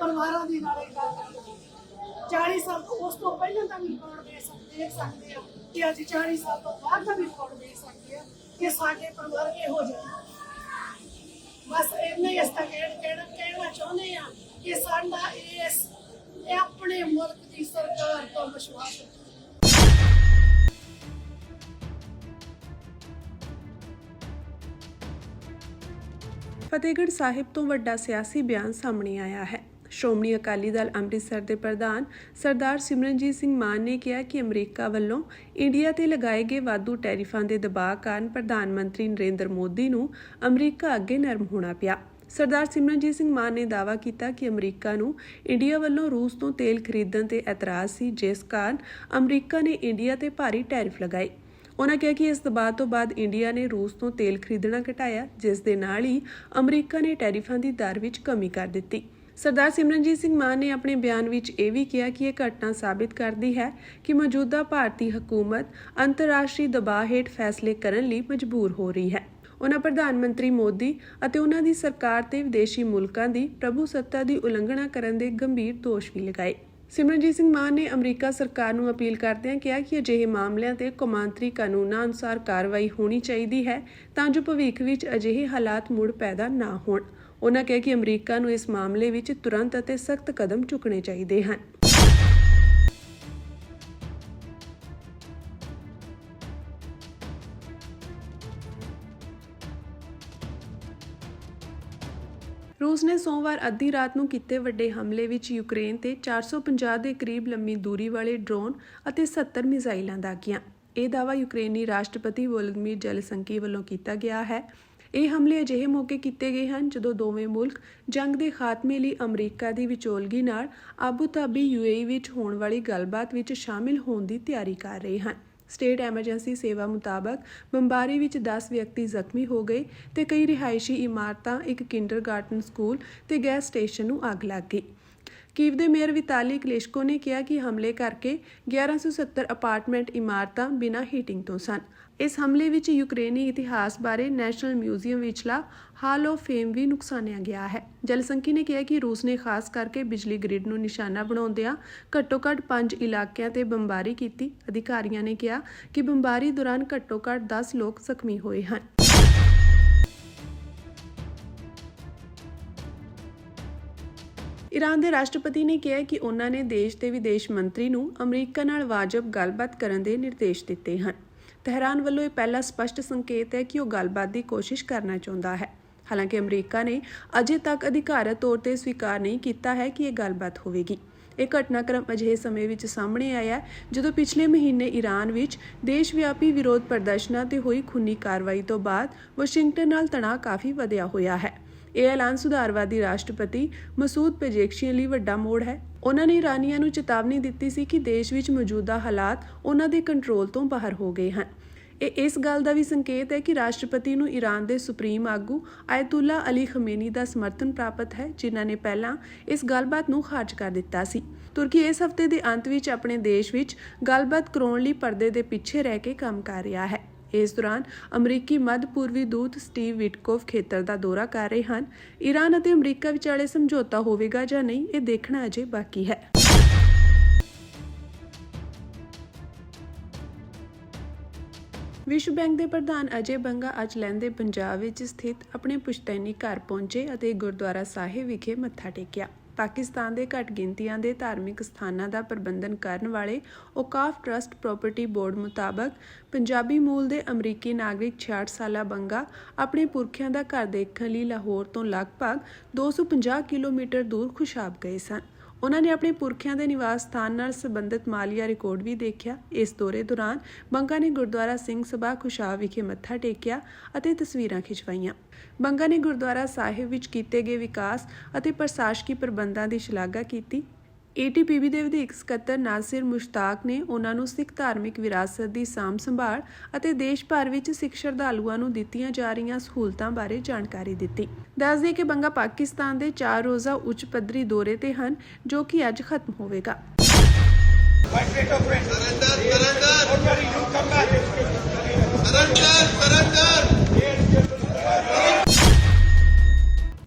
ਪਰਿਵਾਰਾਂ ਦੀ ਨਾਲ ਗੱਲ ਕਰੀਏ। 40 ਸਾਲ ਤੋਂ ਉਸ ਤੋਂ ਪਹਿਲਾਂ ਦਾ ਵੀ ਰਿਕਾਰਡ ਦੇਖ ਸਕਦੇ ਆ ਕਿ ਅੱਜ 40 ਸਾਲ ਤੋਂ ਬਾਅਦ ਦਾ ਵੀ ਰਿਕਾਰਡ ਦੇਖ ਸਕਦੇ ਆ ਕਿ ਸਾਡੇ ਪਰਿਵਾਰ ਇਹੋ ਜਿਹੇ। ਬਸ ਇੰਨਾ ਹੀ ਅਸਤਾ ਕਹਿਣਾ ਚਾਹੁੰਦੇ ਆ ਕਿ ਸਾਡਾ ਇਹ ਆਪਣੇ ਮੁਲਕ ਦੀ ਸਰਕਾਰ ਤੋਂ ਵਿਸ਼ਵਾਸ ਹੈ। ਫਤਿਹਗੜ੍ਹ ਸਾਹਿਬ ਤੋਂ ਵੱਡਾ ਸਿਆਸੀ ਬਿਆਨ ਸਾਹਮਣੇ ਆਇਆ ਹੈ। ਸ਼੍ਰੋਮਣੀ ਅਕਾਲੀ ਦਲ ਅੰਮ੍ਰਿਤਸਰ ਦੇ ਪ੍ਰਧਾਨ ਸਰਦਾਰ ਸਿਮਰਨਜੀਤ ਸਿੰਘ ਮਾਨ ਨੇ ਕਿਹਾ ਕਿ ਅਮਰੀਕਾ ਵੱਲੋਂ ਇੰਡੀਆ ਤੇ ਲਗਾਏ ਗਏ ਵਾਧੂ ਟੈਰਿਫਾਂ ਦੇ ਦਬਾਅ ਕਾਰਨ ਪ੍ਰਧਾਨ ਮੰਤਰੀ ਨਰਿੰਦਰ ਮੋਦੀ ਨੂੰ ਅਮਰੀਕਾ ਅੱਗੇ ਨਰਮ ਹੋਣਾ ਪਿਆ। ਸਰਦਾਰ ਸਿਮਰਨਜੀਤ ਸਿੰਘ ਮਾਨ ਨੇ ਦਾਅਵਾ ਕੀਤਾ ਕਿ ਅਮਰੀਕਾ ਨੂੰ ਇੰਡੀਆ ਵੱਲੋਂ ਰੂਸ ਤੋਂ ਤੇਲ ਖਰੀਦਣ ਤੇ ਇਤਰਾਜ਼ ਸੀ, ਜਿਸ ਕਾਰਨ ਅਮਰੀਕਾ ਨੇ ਇੰਡੀਆ ਤੇ ਭਾਰੀ ਟੈਰਿਫ ਲਗਾਏ। ਉਨ੍ਹਾਂ ਕਿਹਾ ਕਿ ਇਸ ਦਬਾਅ ਤੋਂ ਬਾਅਦ ਇੰਡੀਆ ਨੇ ਰੂਸ ਤੋਂ ਤੇਲ ਖਰੀਦਣਾ ਘਟਾਇਆ, ਜਿਸ ਦੇ ਨਾਲ ਹੀ ਅਮਰੀਕਾ ਨੇ ਟੈਰਿਫਾਂ ਦੀ ਦਰ ਵਿੱਚ ਕਮੀ ਕਰ ਦਿੱਤੀ। ਸਰਦਾਰ ਸਿਮਰਨਜੀਤ ਸਿੰਘ ਮਾਨ ਨੇ ਆਪਣੇ ਬਿਆਨ ਵਿੱਚ ਇਹ ਵੀ ਕਿਹਾ ਕਿ ਇਹ ਘਟਨਾ ਸਾਬਿਤ ਕਰਦੀ ਹੈ ਕਿ ਮੌਜੂਦਾ ਭਾਰਤੀ ਹਕੂਮਤ ਅੰਤਰਰਾਸ਼ਟਰੀ ਦਬਾਅ ਹੇਠ ਫੈਸਲੇ ਕਰਨ ਲਈ ਮਜਬੂਰ ਹੋ ਰਹੀ ਹੈ। ਉਨ੍ਹਾਂ ਪ੍ਰਧਾਨ ਮੰਤਰੀ ਮੋਦੀ ਅਤੇ ਉਨ੍ਹਾਂ ਦੀ ਸਰਕਾਰ ਤੇ ਵਿਦੇਸ਼ੀ ਮੁਲਕਾਂ ਦੀ ਪ੍ਰਭੂਸੱਤਾ ਦੀ ਉਲੰਘਣਾ ਕਰਨ ਦੇ ਗੰਭੀਰ ਦੋਸ਼ ਵੀ ਲਗਾਏ। ਸਿਮਰਨਜੀਤ ਸਿੰਘ ਮਾਨ ਨੇ ਅਮਰੀਕਾ ਸਰਕਾਰ ਨੂੰ ਅਪੀਲ ਕਰਦਿਆਂ ਕਿਹਾ ਕਿ ਅਜਿਹੇ ਮਾਮਲਿਆਂ ਤੇ ਕੌਮਾਂਤਰੀ ਕਾਨੂੰਨਾਂ ਅਨੁਸਾਰ ਕਾਰਵਾਈ ਹੋਣੀ ਚਾਹੀਦੀ ਹੈ ਤਾਂ ਜੋ ਭਵਿੱਖ ਵਿੱਚ ਅਜਿਹੇ ਹਾਲਾਤ ਮੁੜ ਪੈਦਾ ਨਾ ਹੋਣ। ਉਨ੍ਹਾਂ ਕਿਹਾ ਕਿ ਅਮਰੀਕਾ ਨੂੰ ਇਸ ਮਾਮਲੇ ਵਿੱਚ ਤੁਰੰਤ ਅਤੇ ਸਖਤ ਕਦਮ ਚੁੱਕਣੇ ਚਾਹੀਦੇ ਹਨ। ਰੂਸ ਨੇ ਸੋਮਵਾਰ ਅੱਧੀ ਰਾਤ ਨੂੰ ਕੀਤੇ ਵੱਡੇ ਹਮਲੇ ਵਿੱਚ ਯੂਕਰੇਨ ਤੇ 450 ਦੇ ਕਰੀਬ ਲੰਮੀ ਦੂਰੀ ਵਾਲੇ ਡਰੋਨ ਅਤੇ 70 ਮਿਜ਼ਾਈਲਾਂ ਦਾਗੀਆਂ। ਇਹ ਦਾਅਵਾ ਯੂਕਰੇਨੀ ਰਾਸ਼ਟਰਪਤੀ ਵੋਲੋਦੀਮੀਰ ਜ਼ੈਲੈਂਸਕੀ ਵੱਲੋਂ ਕੀਤਾ ਗਿਆ ਹੈ। ਇਹ ਹਮਲੇ ਅਜਿਹੇ ਮੌਕੇ ਕੀਤੇ ਗਏ ਹਨ ਜਦੋਂ ਦੋਵੇਂ ਮੁਲਕ ਜੰਗ ਦੇ ਖਾਤਮੇ ਲਈ ਅਮਰੀਕਾ ਦੀ ਵਿਚੋਲਗੀ ਨਾਲ ਆਬੂ ਧਾਬੀ UAE ਵਿੱਚ ਹੋਣ ਵਾਲੀ ਗੱਲਬਾਤ ਵਿੱਚ ਸ਼ਾਮਿਲ ਹੋਣ ਦੀ ਤਿਆਰੀ ਕਰ ਰਹੇ ਹਨ। ਸਟੇਟ ਐਮਰਜੈਂਸੀ ਸੇਵਾ ਮੁਤਾਬਕ ਬੰਬਾਰੀ ਵਿੱਚ 10 ਵਿਅਕਤੀ ਜ਼ਖਮੀ ਹੋ ਗਏ ਤੇ ਕਈ ਰਿਹਾਇਸ਼ੀ ਇਮਾਰਤਾਂ, ਇੱਕ ਕਿੰਡਰਗਾਰਟਨ ਸਕੂਲ ਤੇ ਗੈਸ ਸਟੇਸ਼ਨ ਨੂੰ ਅੱਗ ਲੱਗ ਗਈ। ਕੀਵ ਦੇ ਮੇਅਰ ਵਿਤਾਲੀ ਕਲੇਸ਼ਕੋ ਨੇ ਕਿਹਾ ਕਿ ਹਮਲੇ ਕਰਕੇ 1170 ਅਪਾਰਟਮੈਂਟ ਇਮਾਰਤਾਂ ਬਿਨਾਂ ਹੀਟਿੰਗ ਤੋਂ ਸਨ। ਇਸ ਹਮਲੇ ਵਿੱਚ ਯੂਕਰੇਨੀ ਇਤਿਹਾਸ ਬਾਰੇ ਨੈਸ਼ਨਲ ਮਿਊਜ਼ੀਅਮ ਵਿਚਲਾ ਹਾਲ ਆਫ ਫੇਮ ਵੀ ਨੁਕਸਾਨਿਆ ਗਿਆ ਹੈ। ਜਲਸੰਕੀ ਨੇ ਕਿਹਾ ਕਿ ਰੂਸ ਨੇ ਖਾਸ ਕਰਕੇ ਬਿਜਲੀ ਗ੍ਰਿਡ ਨੂੰ ਨਿਸ਼ਾਨਾ ਬਣਾਉਂਦਿਆਂ ਘੱਟੋ-ਘੱਟ 5 ਇਲਾਕਿਆਂ ਤੇ ਬੰਬਾਰੀ ਕੀਤੀ। ਅਧਿਕਾਰੀਆਂ ਨੇ ਕਿਹਾ ਕਿ ਬੰਬਾਰੀ ਦੌਰਾਨ ਘੱਟੋ-ਘੱਟ 10 ਲੋਕ ਜ਼ਖਮੀ ਹੋਏ ਹਨ। ਈਰਾਨ ਦੇ ਰਾਸ਼ਟਰਪਤੀ ਨੇ ਕਿਹਾ ਕਿ ਉਹਨਾਂ ਨੇ ਦੇਸ਼ ਦੇ ਵਿਦੇਸ਼ ਮੰਤਰੀ ਨੂੰ ਅਮਰੀਕਾ ਨਾਲ ਵਾਜਬ ਗੱਲਬਾਤ ਕਰਨ ਦੇ ਨਿਰਦੇਸ਼ ਦਿੱਤੇ ਹਨ। ਤਹਿਰਾਨ ਵੱਲੋਂ ਇਹ ਪਹਿਲਾ ਸਪਸ਼ਟ ਸੰਕੇਤ ਹੈ ਕਿ ਉਹ ਗੱਲਬਾਤ ਦੀ ਕੋਸ਼ਿਸ਼ ਕਰਨਾ ਚਾਹੁੰਦਾ ਹੈ। ਹਾਲਾਂਕਿ ਅਮਰੀਕਾ ਨੇ ਅਜੇ ਤੱਕ ਅਧਿਕਾਰਤ ਤੌਰ ਤੇ ਸਵੀਕਾਰ ਨਹੀਂ ਕੀਤਾ ਹੈ ਕਿ ਇਹ ਗੱਲਬਾਤ ਹੋਵੇਗੀ। ਇਹ ਘਟਨਾਕ੍ਰਮ ਅਜਿਹੇ ਸਮੇਂ ਵਿੱਚ ਸਾਹਮਣੇ ਆਇਆ ਜਦੋਂ ਪਿਛਲੇ ਮਹੀਨੇ ਈਰਾਨ ਵਿੱਚ ਦੇਸ਼ ਵਿਆਪੀ ਵਿਰੋਧ ਪ੍ਰਦਰਸ਼ਨਾਂ ਤੇ ਹੋਈ ਖੂਨੀ ਕਾਰਵਾਈ ਤੋਂ ਬਾਅਦ ਵਾਸ਼ਿੰਗਟਨ ਨਾਲ ਤਣਾਅ ਕਾਫੀ ਵਧਿਆ ਹੋਇਆ ਹੈ। ਇਹ ਐਲਾਨ ਸੁਧਾਰਵਾਦੀ ਰਾਸ਼ਟਰਪਤੀ ਮਸੂਦ ਪੇਜ਼ੇਸ਼ਕੀਨ ਲਈ ਵੱਡਾ ਮੋੜ ਹੈ। ਉਹਨਾਂ ਨੇ ਇਰਾਨੀਆਂ ਨੂੰ ਚੇਤਾਵਨੀ ਦਿੱਤੀ ਸੀ ਕਿ ਦੇਸ਼ ਵਿੱਚ ਮੌਜੂਦਾ ਹਾਲਾਤ ਉਹਨਾਂ ਦੇ ਕੰਟਰੋਲ ਤੋਂ ਬਾਹਰ ਹੋ ਗਏ ਹਨ। ਇਹ ਇਸ ਗੱਲ ਦਾ ਵੀ ਸੰਕੇਤ ਹੈ ਕਿ ਰਾਸ਼ਟਰਪਤੀ ਨੂੰ ਈਰਾਨ ਦੇ ਸੁਪਰੀਮ ਆਗੂ ਆਇਤੁੱਲਾ ਅਲੀ ਖਮੇਨੀ ਦਾ ਸਮਰਥਨ ਪ੍ਰਾਪਤ ਹੈ, ਜਿਨ੍ਹਾਂ ਨੇ ਪਹਿਲਾਂ ਇਸ ਗੱਲਬਾਤ ਨੂੰ ਖਾਰਜ ਕਰ ਦਿੱਤਾ ਸੀ। ਤੁਰਕੀ ਇਸ ਹਫ਼ਤੇ ਦੇ ਅੰਤ ਵਿੱਚ ਆਪਣੇ ਦੇਸ਼ ਵਿੱਚ ਗੱਲਬਾਤ ਕਰਾਉਣ ਲਈ ਪਰਦੇ ਦੇ ਪਿੱਛੇ ਰਹਿ ਕੇ ਕੰਮ ਕਰ ਰਿਹਾ ਹੈ। ਇਸ ਦੌਰਾਨ ਅਮਰੀਕੀ ਮੱਧ ਪੂਰਬੀ ਦੂਤ ਸਟੀਵ ਵਿਟਕੋਫ ਖੇਤਰ ਦਾ ਦੌਰਾ ਕਰ ਰਹੇ ਹਨ। ਈਰਾਨ ਅਤੇ ਅਮਰੀਕਾ ਵਿਚਾਲੇ ਸਮਝੌਤਾ ਹੋਵੇਗਾ ਜਾਂ ਨਹੀਂ, ਇਹ ਦੇਖਣਾ ਅਜੇ ਬਾਕੀ ਹੈ। ਵਿਸ਼ਵ ਬੈਂਕ ਦੇ ਪ੍ਰਧਾਨ ਅਜੇ ਬੰਗਾ ਅੱਜ ਲਹਿੰਦੇ ਪੰਜਾਬ ਵਿੱਚ ਸਥਿਤ ਆਪਣੇ ਪੁਸ਼ਤੈਨੀ ਘਰ ਪਹੁੰਚੇ ਅਤੇ ਗੁਰਦੁਆਰਾ ਸਾਹਿਬ ਵਿਖੇ ਮੱਥਾ ਟੇਕਿਆ। ਪਾਕਿਸਤਾਨ ਦੇ ਘੱਟ ਗਿਣਤੀਆਂ ਦੇ ਧਾਰਮਿਕ ਸਥਾਨਾਂ ਦਾ ਪ੍ਰਬੰਧਨ ਕਰਨ ਵਾਲੇ ਔਕਾਫ ਟਰਸਟ ਪ੍ਰਾਪਰਟੀ ਬੋਰਡ ਮੁਤਾਬਕ ਪੰਜਾਬੀ ਮੂਲ ਦੇ ਅਮਰੀਕੀ ਨਾਗਰਿਕ 66 ਸਾਲਾ ਬੰਗਾ ਆਪਣੇ ਪੁਰਖਿਆਂ ਦਾ ਘਰ ਦੇਖਣ ਲਈ ਲਾਹੌਰ ਤੋਂ ਲਗਭਗ 250 ਕਿਲੋਮੀਟਰ ਦੂਰ ਖੁਸ਼ਾਬ ਗਏ ਸਨ। ਉਹਨਾਂ ਨੇ ਆਪਣੇ ਪੁਰਖਿਆਂ ਦੇ ਨਿਵਾਸ ਸਥਾਨ ਨਾਲ ਸੰਬੰਧਿਤ ਮਾਲੀਆ ਰਿਕਾਰਡ ਵੀ ਦੇਖਿਆ। ਇਸ ਦੌਰੇ ਦੌਰਾਨ ਬੰਗਾ ਨੇ ਗੁਰਦੁਆਰਾ ਸਿੰਘ ਸਭਾ ਖੁਸ਼ਾਬ ਵਿਖੇ ਮੱਥਾ ਟੇਕਿਆ ਅਤੇ ਤਸਵੀਰਾਂ ਖਿਚਵਾਈਆਂ। ਬੰਗਾ ਨੇ ਗੁਰਦੁਆਰਾ ਸਾਹਿਬ ਵਿੱਚ ਕੀਤੇ ਗਏ ਵਿਕਾਸ ਅਤੇ ਪ੍ਰਸ਼ਾਸਕੀ ਪ੍ਰਬੰਧਾਂ ਦੀ ਸ਼ਲਾਘਾ ਕੀਤੀ। ATPB ਦੇ ਵਧੀਕ ਸਕੱਤਰ ਨਾਸਿਰ ਮੁਸ਼ਤਾਕ ਨੇ ਉਹਨਾਂ ਨੂੰ ਸਿੱਖ ਧਾਰਮਿਕ ਵਿਰਾਸਤ ਦੀ ਸਾਂਭ ਸੰਭਾਲ ਅਤੇ ਦੇਸ਼ ਭਰ ਵਿੱਚ ਸਿੱਖ ਸ਼ਰਧਾਲੂਆਂ ਨੂੰ ਦਿੱਤੀਆਂ ਜਾ ਰਹੀਆਂ ਸਹੂਲਤਾਂ ਬਾਰੇ ਜਾਣਕਾਰੀ ਦਿੱਤੀ। ਦੱਸ ਦਈਏ ਕਿ ਬੰਗਾ ਪਾਕਿਸਤਾਨ ਦੇ 4 ਰੋਜ਼ਾ ਉੱਚ ਪੱਧਰੀ ਦੌਰੇ ਤੇ ਹਨ, ਜੋ ਕਿ ਅੱਜ ਖਤਮ ਹੋਵੇਗਾ।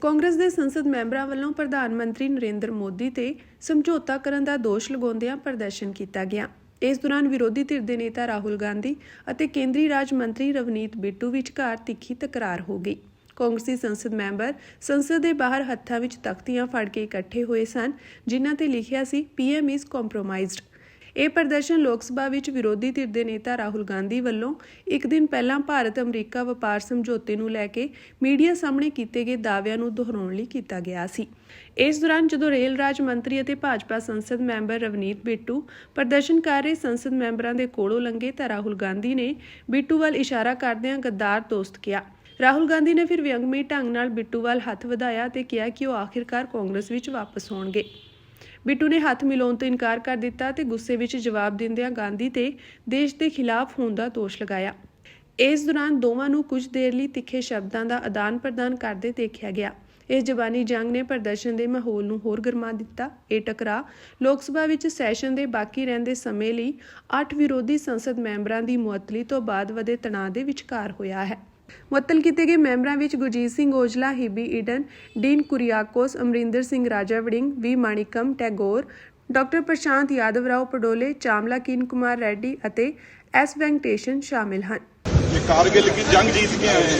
ਕਾਂਗਰਸ ਦੇ ਸੰਸਦ ਮੈਂਬਰਾਂ ਵੱਲੋਂ ਪ੍ਰਧਾਨ ਮੰਤਰੀ ਨਰਿੰਦਰ ਮੋਦੀ ਤੇ ਸਮਝੌਤਾ ਕਰਨ ਦਾ ਦੋਸ਼ ਲਗਾਉਂਦਿਆਂ ਪ੍ਰਦਰਸ਼ਨ ਕੀਤਾ ਗਿਆ। ਇਸ ਦੌਰਾਨ ਵਿਰੋਧੀ ਧਿਰ ਦੇ ਨੇਤਾ ਰਾਹੁਲ ਗਾਂਧੀ ਅਤੇ ਕੇਂਦਰੀ ਰਾਜ ਮੰਤਰੀ ਰਵਨੀਤ ਬਿੱਟੂ ਵਿਚਕਾਰ ਤਿੱਖੀ ਤਕਰਾਰ ਹੋ ਗਈ। ਕਾਂਗਰਸੀ ਸੰਸਦ ਮੈਂਬਰ ਸੰਸਦ ਦੇ ਬਾਹਰ ਹੱਥਾਂ ਵਿੱਚ ਤਖਤੀਆਂ ਫੜ ਕੇ ਇਕੱਠੇ ਹੋਏ ਸਨ, ਜਿਨ੍ਹਾਂ ਤੇ ਲਿਖਿਆ ਸੀ PM ਇਜ਼ ਕੰਪਰੋਮਾਈਜ਼ਡ। ਇਹ ਪ੍ਰਦਰਸ਼ਨ ਲੋਕ ਸਭਾ ਵਿੱਚ ਵਿਰੋਧੀ ਧਿਰ ਦੇ ਨੇਤਾ ਰਾਹੁਲ ਗਾਂਧੀ ਵੱਲੋਂ ਇੱਕ ਦਿਨ ਪਹਿਲਾਂ ਭਾਰਤ ਅਮਰੀਕਾ ਵਪਾਰ ਸਮਝੌਤੇ ਨੂੰ ਲੈ ਕੇ ਮੀਡੀਆ ਸਾਹਮਣੇ ਕੀਤੇ ਗਏ ਦਾਅਵਿਆਂ ਨੂੰ ਦੁਹਰਾਉਣ ਲਈ ਕੀਤਾ ਗਿਆ ਸੀ। ਇਸ ਦੌਰਾਨ ਜਦੋਂ ਰੇਲ ਰਾਜ ਮੰਤਰੀ ਅਤੇ ਭਾਜਪਾ ਸੰਸਦ ਮੈਂਬਰ ਰਵਨੀਤ ਬਿੱਟੂ ਪ੍ਰਦਰਸ਼ਨ ਕਰ ਰਹੇ ਸੰਸਦ ਮੈਂਬਰਾਂ ਦੇ ਕੋਲੋਂ ਲੰਘੇ ਤਾਂ ਰਾਹੁਲ ਗਾਂਧੀ ਨੇ ਬਿੱਟੂ ਵੱਲ ਇਸ਼ਾਰਾ ਕਰਦਿਆਂ ਗੱਦਾਰ ਦੋਸਤ ਕਿਹਾ। ਰਾਹੁਲ ਗਾਂਧੀ ਨੇ ਫਿਰ ਵਿਅੰਗਮਈ ਢੰਗ ਨਾਲ ਬਿੱਟੂ ਵੱਲ ਹੱਥ ਵਧਾਇਆ ਤੇ ਕਿਹਾ ਕਿ ਉਹ ਆਖਿਰਕਾਰ ਕਾਂਗਰਸ ਵਿੱਚ ਵਾਪਸ ਹੋਣਗੇ। ਬਿੱਟੂ ਨੇ ਹੱਥ ਮਿਲਾਉਣ ਤੋਂ ਇਨਕਾਰ ਕਰ ਦਿੱਤਾ ਤੇ ਗੁੱਸੇ ਵਿੱਚ ਜਵਾਬ ਦਿੰਦਿਆਂ ਗਾਂਧੀ ਤੇ ਦੇਸ਼ ਦੇ ਖਿਲਾਫ ਹੋਣ ਦਾ ਦੋਸ਼ ਲਗਾਇਆ। ਇਸ ਦੌਰਾਨ ਦੋਵਾਂ ਨੂੰ ਕੁਝ ਦੇਰ ਲਈ ਤਿੱਖੇ ਸ਼ਬਦਾਂ ਦਾ ਆਦਾਨ-ਪ੍ਰਦਾਨ ਕਰਦੇ ਦੇਖਿਆ ਗਿਆ। ਇਸ ਜ਼ਬਾਨੀ ਜੰਗ ਨੇ ਪ੍ਰਦਰਸ਼ਨ ਦੇ ਮਾਹੌਲ ਨੂੰ ਹੋਰ ਗਰਮਾ ਦਿੱਤਾ। ਇਹ ਟਕਰਾਅ ਲੋਕ ਸਭਾ ਵਿੱਚ ਸੈਸ਼ਨ ਦੇ ਬਾਕੀ ਰਹਿੰਦੇ ਸਮੇਂ ਲਈ 8 ਵਿਰੋਧੀ ਸੰਸਦ ਮੈਂਬਰਾਂ ਦੀ ਮੁਅੱਤਲੀ ਤੋਂ ਬਾਅਦ ਵਧੇ ਤਣਾਅ ਦੇ ਵਿਚਕਾਰ ਹੋਇਆ ਹੈ। ਮੁਅੱਤਲ ਕੀਤੇ ਗਏ ਮੈਂਬਰਾਂ ਵਿੱਚ ਗੁਰਜੀਤ ਸਿੰਘ ਔਜਲਾ, ਹਿਬੀ ਈਡਨ, ਡੀਨ ਕੁਰੀਆਕੋਸ, ਅਮਰਿੰਦਰ ਸਿੰਘ ਰਾਜਾ ਵੜਿੰਗ, ਵੀ ਮਾਣਿਕਮ ਟੈਗੋਰ, ਡਾਕਟਰ ਪ੍ਰਸ਼ਾਂਤ ਯਾਦਵ ਰਾਓ ਪਡੋਲੇ, ਚਾਮਲਾ ਕੀਨ ਕੁਮਾਰ ਰੈਡੀ ਅਤੇ S ਵੈਂਕਟੇਸ਼ਨ ਸ਼ਾਮਿਲ ਹਨ। ये कारगिल की जंग जीत के आए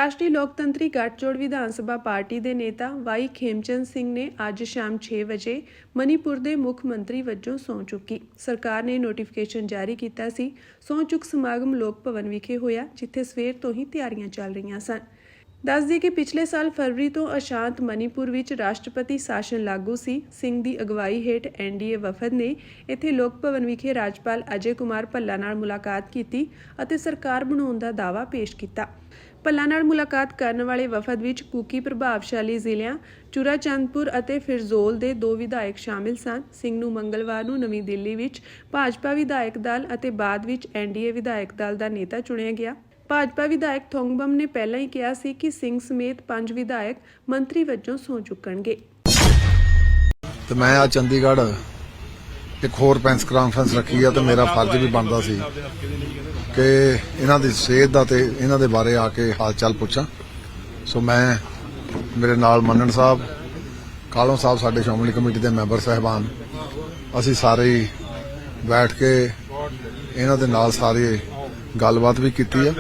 ਰਾਸ਼ਟਰੀ ਲੋਕਤੰਤਰੀ ਗੱਠਜੋੜ ਵਿਧਾਨ ਸਭਾ ਪਾਰਟੀ ਦੇ ਨੇਤਾ ਵਾਈ ਖੇਮਚੰਦ ਸਿੰਘ ਨੇ ਅੱਜ ਸ਼ਾਮ 6 ਵਜੇ ਮਨੀਪੁਰ ਦੇ ਮੁੱਖ ਮੰਤਰੀ ਵਜੋਂ ਸਹੁੰ ਚੁੱਕੀ। ਸਰਕਾਰ ਨੇ ਨੋਟੀਫਿਕੇਸ਼ਨ ਜਾਰੀ ਕੀਤਾ ਸੀ। ਸਹੁੰ ਚੁੱਕ ਸਮਾਗਮ ਲੋਕ ਭਵਨ ਵਿਖੇ ਹੋਇਆ, ਜਿੱਥੇ ਸਵੇਰ ਤੋਂ ਹੀ ਤਿਆਰੀਆਂ ਚੱਲ ਰਹੀਆਂ ਸਨ। ਦੱਸ ਦਈਏ ਕਿ ਪਿਛਲੇ ਸਾਲ ਫਰਵਰੀ ਤੋਂ ਅਸ਼ਾਂਤ ਮਨੀਪੁਰ ਵਿੱਚ ਰਾਸ਼ਟਰਪਤੀ ਸ਼ਾਸਨ ਲਾਗੂ ਸੀ। ਸਿੰਘ ਦੀ ਅਗਵਾਈ ਹੇਠ ਐਨਡੀਏ ਵਫਦ ਨੇ ਇੱਥੇ ਲੋਕ ਭਵਨ ਵਿਖੇ ਰਾਜਪਾਲ ਅਜੇ ਕੁਮਾਰ ਭੱਲਾ ਨਾਲ ਮੁਲਾਕਾਤ ਕੀਤੀ ਅਤੇ ਸਰਕਾਰ ਬਣਾਉਣ ਦਾ ਦਾਅਵਾ ਪੇਸ਼ ਕੀਤਾ। ਭੱਲਾ ਨਾਲ ਮੁਲਾਕਾਤ ਕਰਨ ਵਾਲੇ ਵਫਦ ਵਿੱਚ ਕੁਕੀ ਪ੍ਰਭਾਵਸ਼ਾਲੀ ਜ਼ਿਲ੍ਹਿਆਂ ਚੁਰਾਚੰਦਪੁਰ ਅਤੇ ਫਿਰਜ਼ੋਲ ਦੇ 2 ਵਿਧਾਇਕ ਸ਼ਾਮਿਲ ਸਨ। ਸਿੰਘ ਨੂੰ ਮੰਗਲਵਾਰ ਨੂੰ ਨਵੀਂ ਦਿੱਲੀ ਵਿੱਚ ਭਾਜਪਾ ਵਿਧਾਇਕ ਦਲ ਅਤੇ ਬਾਅਦ ਵਿੱਚ ਐਨਡੀਏ ਵਿਧਾਇਕ ਦਲ ਦਾ ਨੇਤਾ ਚੁਣਿਆ ਗਿਆ। ਭਾਜਪਾ ਵਿਧਾਇਕ ਥੋਂਗਬਮ ਨੇ ਪਹਿਲਾਂ ਹੀ ਕਿਹਾ ਸੀ ਕਿ ਸਿੰਘ ਸਮੇਤ 5 ਵਿਧਾਇਕ ਮੰਤਰੀ ਵਜੋਂ ਸਹੁੰ ਚੁੱਕਣਗੇ। ਤੇ ਮੈਂ ਆ ਚੰਡੀਗੜ੍ਹ ਇੱਕ ਹੋਰ ਪ੍ਰੈਸ ਕਾਨਫਰੰਸ ਰੱਖੀ ਆ ਤੇ ਮੇਰਾ ਫਰਜ਼ ਵੀ ਬਣਦਾ ਸੀ ਕਿ ਇਹਨਾਂ ਦੀ ਸਿਹਤ ਦਾ ਤੇ ਇਹਨਾਂ ਦੇ ਬਾਰੇ ਆ ਕੇ ਹਾਲ ਚਾਲ ਪੁੱਛਾਂ। ਸੋ ਮੈਂ ਮੇਰੇ ਨਾਲ ਮੰਨਣ ਸਾਹਿਬ, ਕਾਲੋਂ ਸਾਹਿਬ, ਸਾਡੇ ਸ਼੍ਰੋਮਣੀ ਕਮੇਟੀ ਦੇ ਮੈਂਬਰ ਸਾਹਿਬਾਨ, ਅਸੀਂ ਸਾਰੇ ਹੀ ਬੈਠ ਕੇ ਇਹਨਾਂ ਦੇ ਨਾਲ ਸਾਰੇ ਗੱਲਬਾਤ ਵੀ ਕੀਤੀ ਆ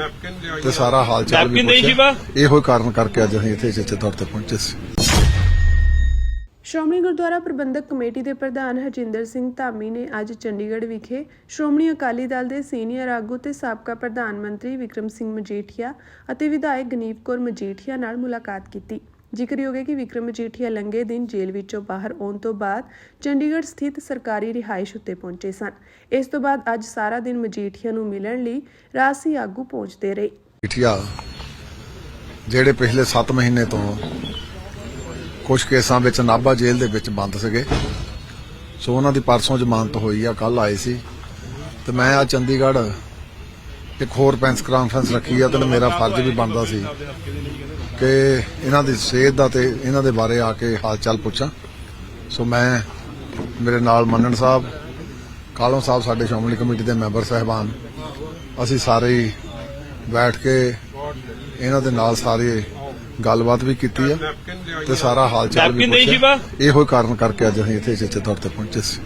ਤੇ ਸਾਰਾ ਹਾਲ ਚਾਲ ਵੀ ਪੁੱਛਿਆ। ਇਹੋ ਕਾਰਨ ਕਰਕੇ ਅੱਜ ਅਸੀਂ ਇੱਥੇ ਚੇਚੇ ਤੌਰ ਤੇ ਪਹੁੰਚੇ ਸੀ। ਸ਼੍ਰੋਮਣੀ ਗੁਰਦੁਆਰਾ ਪ੍ਰਬੰਧਕ ਕਮੇਟੀ ਦੇ ਪ੍ਰਧਾਨ ਹਰਜਿੰਦਰ ਸਿੰਘ ਧਾਮੀ ਨੇ ਅੱਜ ਚੰਡੀਗੜ੍ਹ ਵਿਖੇ ਸ਼੍ਰੋਮਣੀ ਅਕਾਲੀ ਦਲ ਦੇ ਸੀਨੀਅਰ ਆਗੂ ਤੇ ਸਾਬਕਾ ਪ੍ਰਧਾਨ ਮੰਤਰੀ ਵਿਕਰਮ ਸਿੰਘ ਮਜੀਠੀਆ ਅਤੇ ਵਿਧਾਇਕ ਗਨੀਵ ਕੌਰ ਮਜੀਠੀਆ ਨਾਲ ਮੁਲਾਕਾਤ ਕੀਤੀ। ਜ਼ਿਕਰਯੋਗ ਹੈ ਕਿ ਵਿਕਰਮ ਮਜੀਠੀਆ ਲੰਘੇ ਦਿਨ ਜੇਲ੍ਹ ਵਿੱਚੋਂ ਬਾਹਰ ਆਉਣ ਤੋਂ ਬਾਅਦ ਚੰਡੀਗੜ੍ਹ ਸਥਿਤ ਸਰਕਾਰੀ ਰਿਹਾਇਸ਼ ਉੱਤੇ ਪਹੁੰਚੇ ਸਨ। ਇਸ ਤੋਂ ਬਾਅਦ ਅੱਜ ਸਾਰਾ ਦਿਨ ਮਜੀਠੀਆ ਨੂੰ ਮਿਲਣ ਲਈ ਰਾਜਸੀ ਆਗੂ ਪਹੁੰਚਦੇ ਰਹੇ। ਮਜੀਠੀਆ ਜਿਹੜੇ ਪਿਛਲੇ 7 ਮਹੀਨੇ ਤੋਂ ਕੁਝ ਕੇਸਾਂ ਵਿੱਚ ਨਾਭਾ ਜੇਲ੍ਹ ਦੇ ਵਿੱਚ ਬੰਦ ਸੀਗੇ, ਸੋ ਉਹਨਾਂ ਦੀ ਪਰਸੋਂ ਜ਼ਮਾਨਤ ਹੋਈ ਆ, ਕੱਲ ਆਏ ਸੀ। ਤੇ ਮੈਂ ਆ ਚੰਡੀਗੜ੍ਹ ਇੱਕ ਹੋਰ ਪ੍ਰੈਸ ਕਾਨਫਰੰਸ ਰੱਖੀ ਆ ਤੇ ਮੇਰਾ ਫਰਜ਼ ਵੀ ਬਣਦਾ ਸੀ ਕਿ ਇਹਨਾਂ ਦੀ ਸਿਹਤ ਦਾ ਤੇ ਇਹਨਾਂ ਦੇ ਬਾਰੇ ਆ ਕੇ ਹਾਲ ਚਾਲ ਪੁੱਛਾਂ। ਸੋ ਮੈਂ ਮੇਰੇ ਨਾਲ ਮੰਨਣ ਸਾਹਿਬ, ਕਾਲੋਂ ਸਾਹਿਬ, ਸਾਡੇ ਸ਼੍ਰੋਮਣੀ ਕਮੇਟੀ ਦੇ ਮੈਂਬਰ ਸਾਹਿਬਾਨ, ਅਸੀਂ ਸਾਰੇ ਹੀ ਬੈਠ ਕੇ ਇਹਨਾਂ ਦੇ ਨਾਲ ਸਾਰੇ ਗੱਲਬਾਤ ਵੀ ਕੀਤੀ ਆ ਤੇ ਸਾਰਾ ਹਾਲ ਚਾਲ ਵੀ ਪੁੱਛਿਆ। ਇਹੋ ਕਾਰਨ ਕਰਕੇ ਅੱਜ ਅਸੀਂ ਇੱਥੇ ਚੇਚੇ ਤੌਰ ਤੇ ਪਹੁੰਚੇ ਸੀ।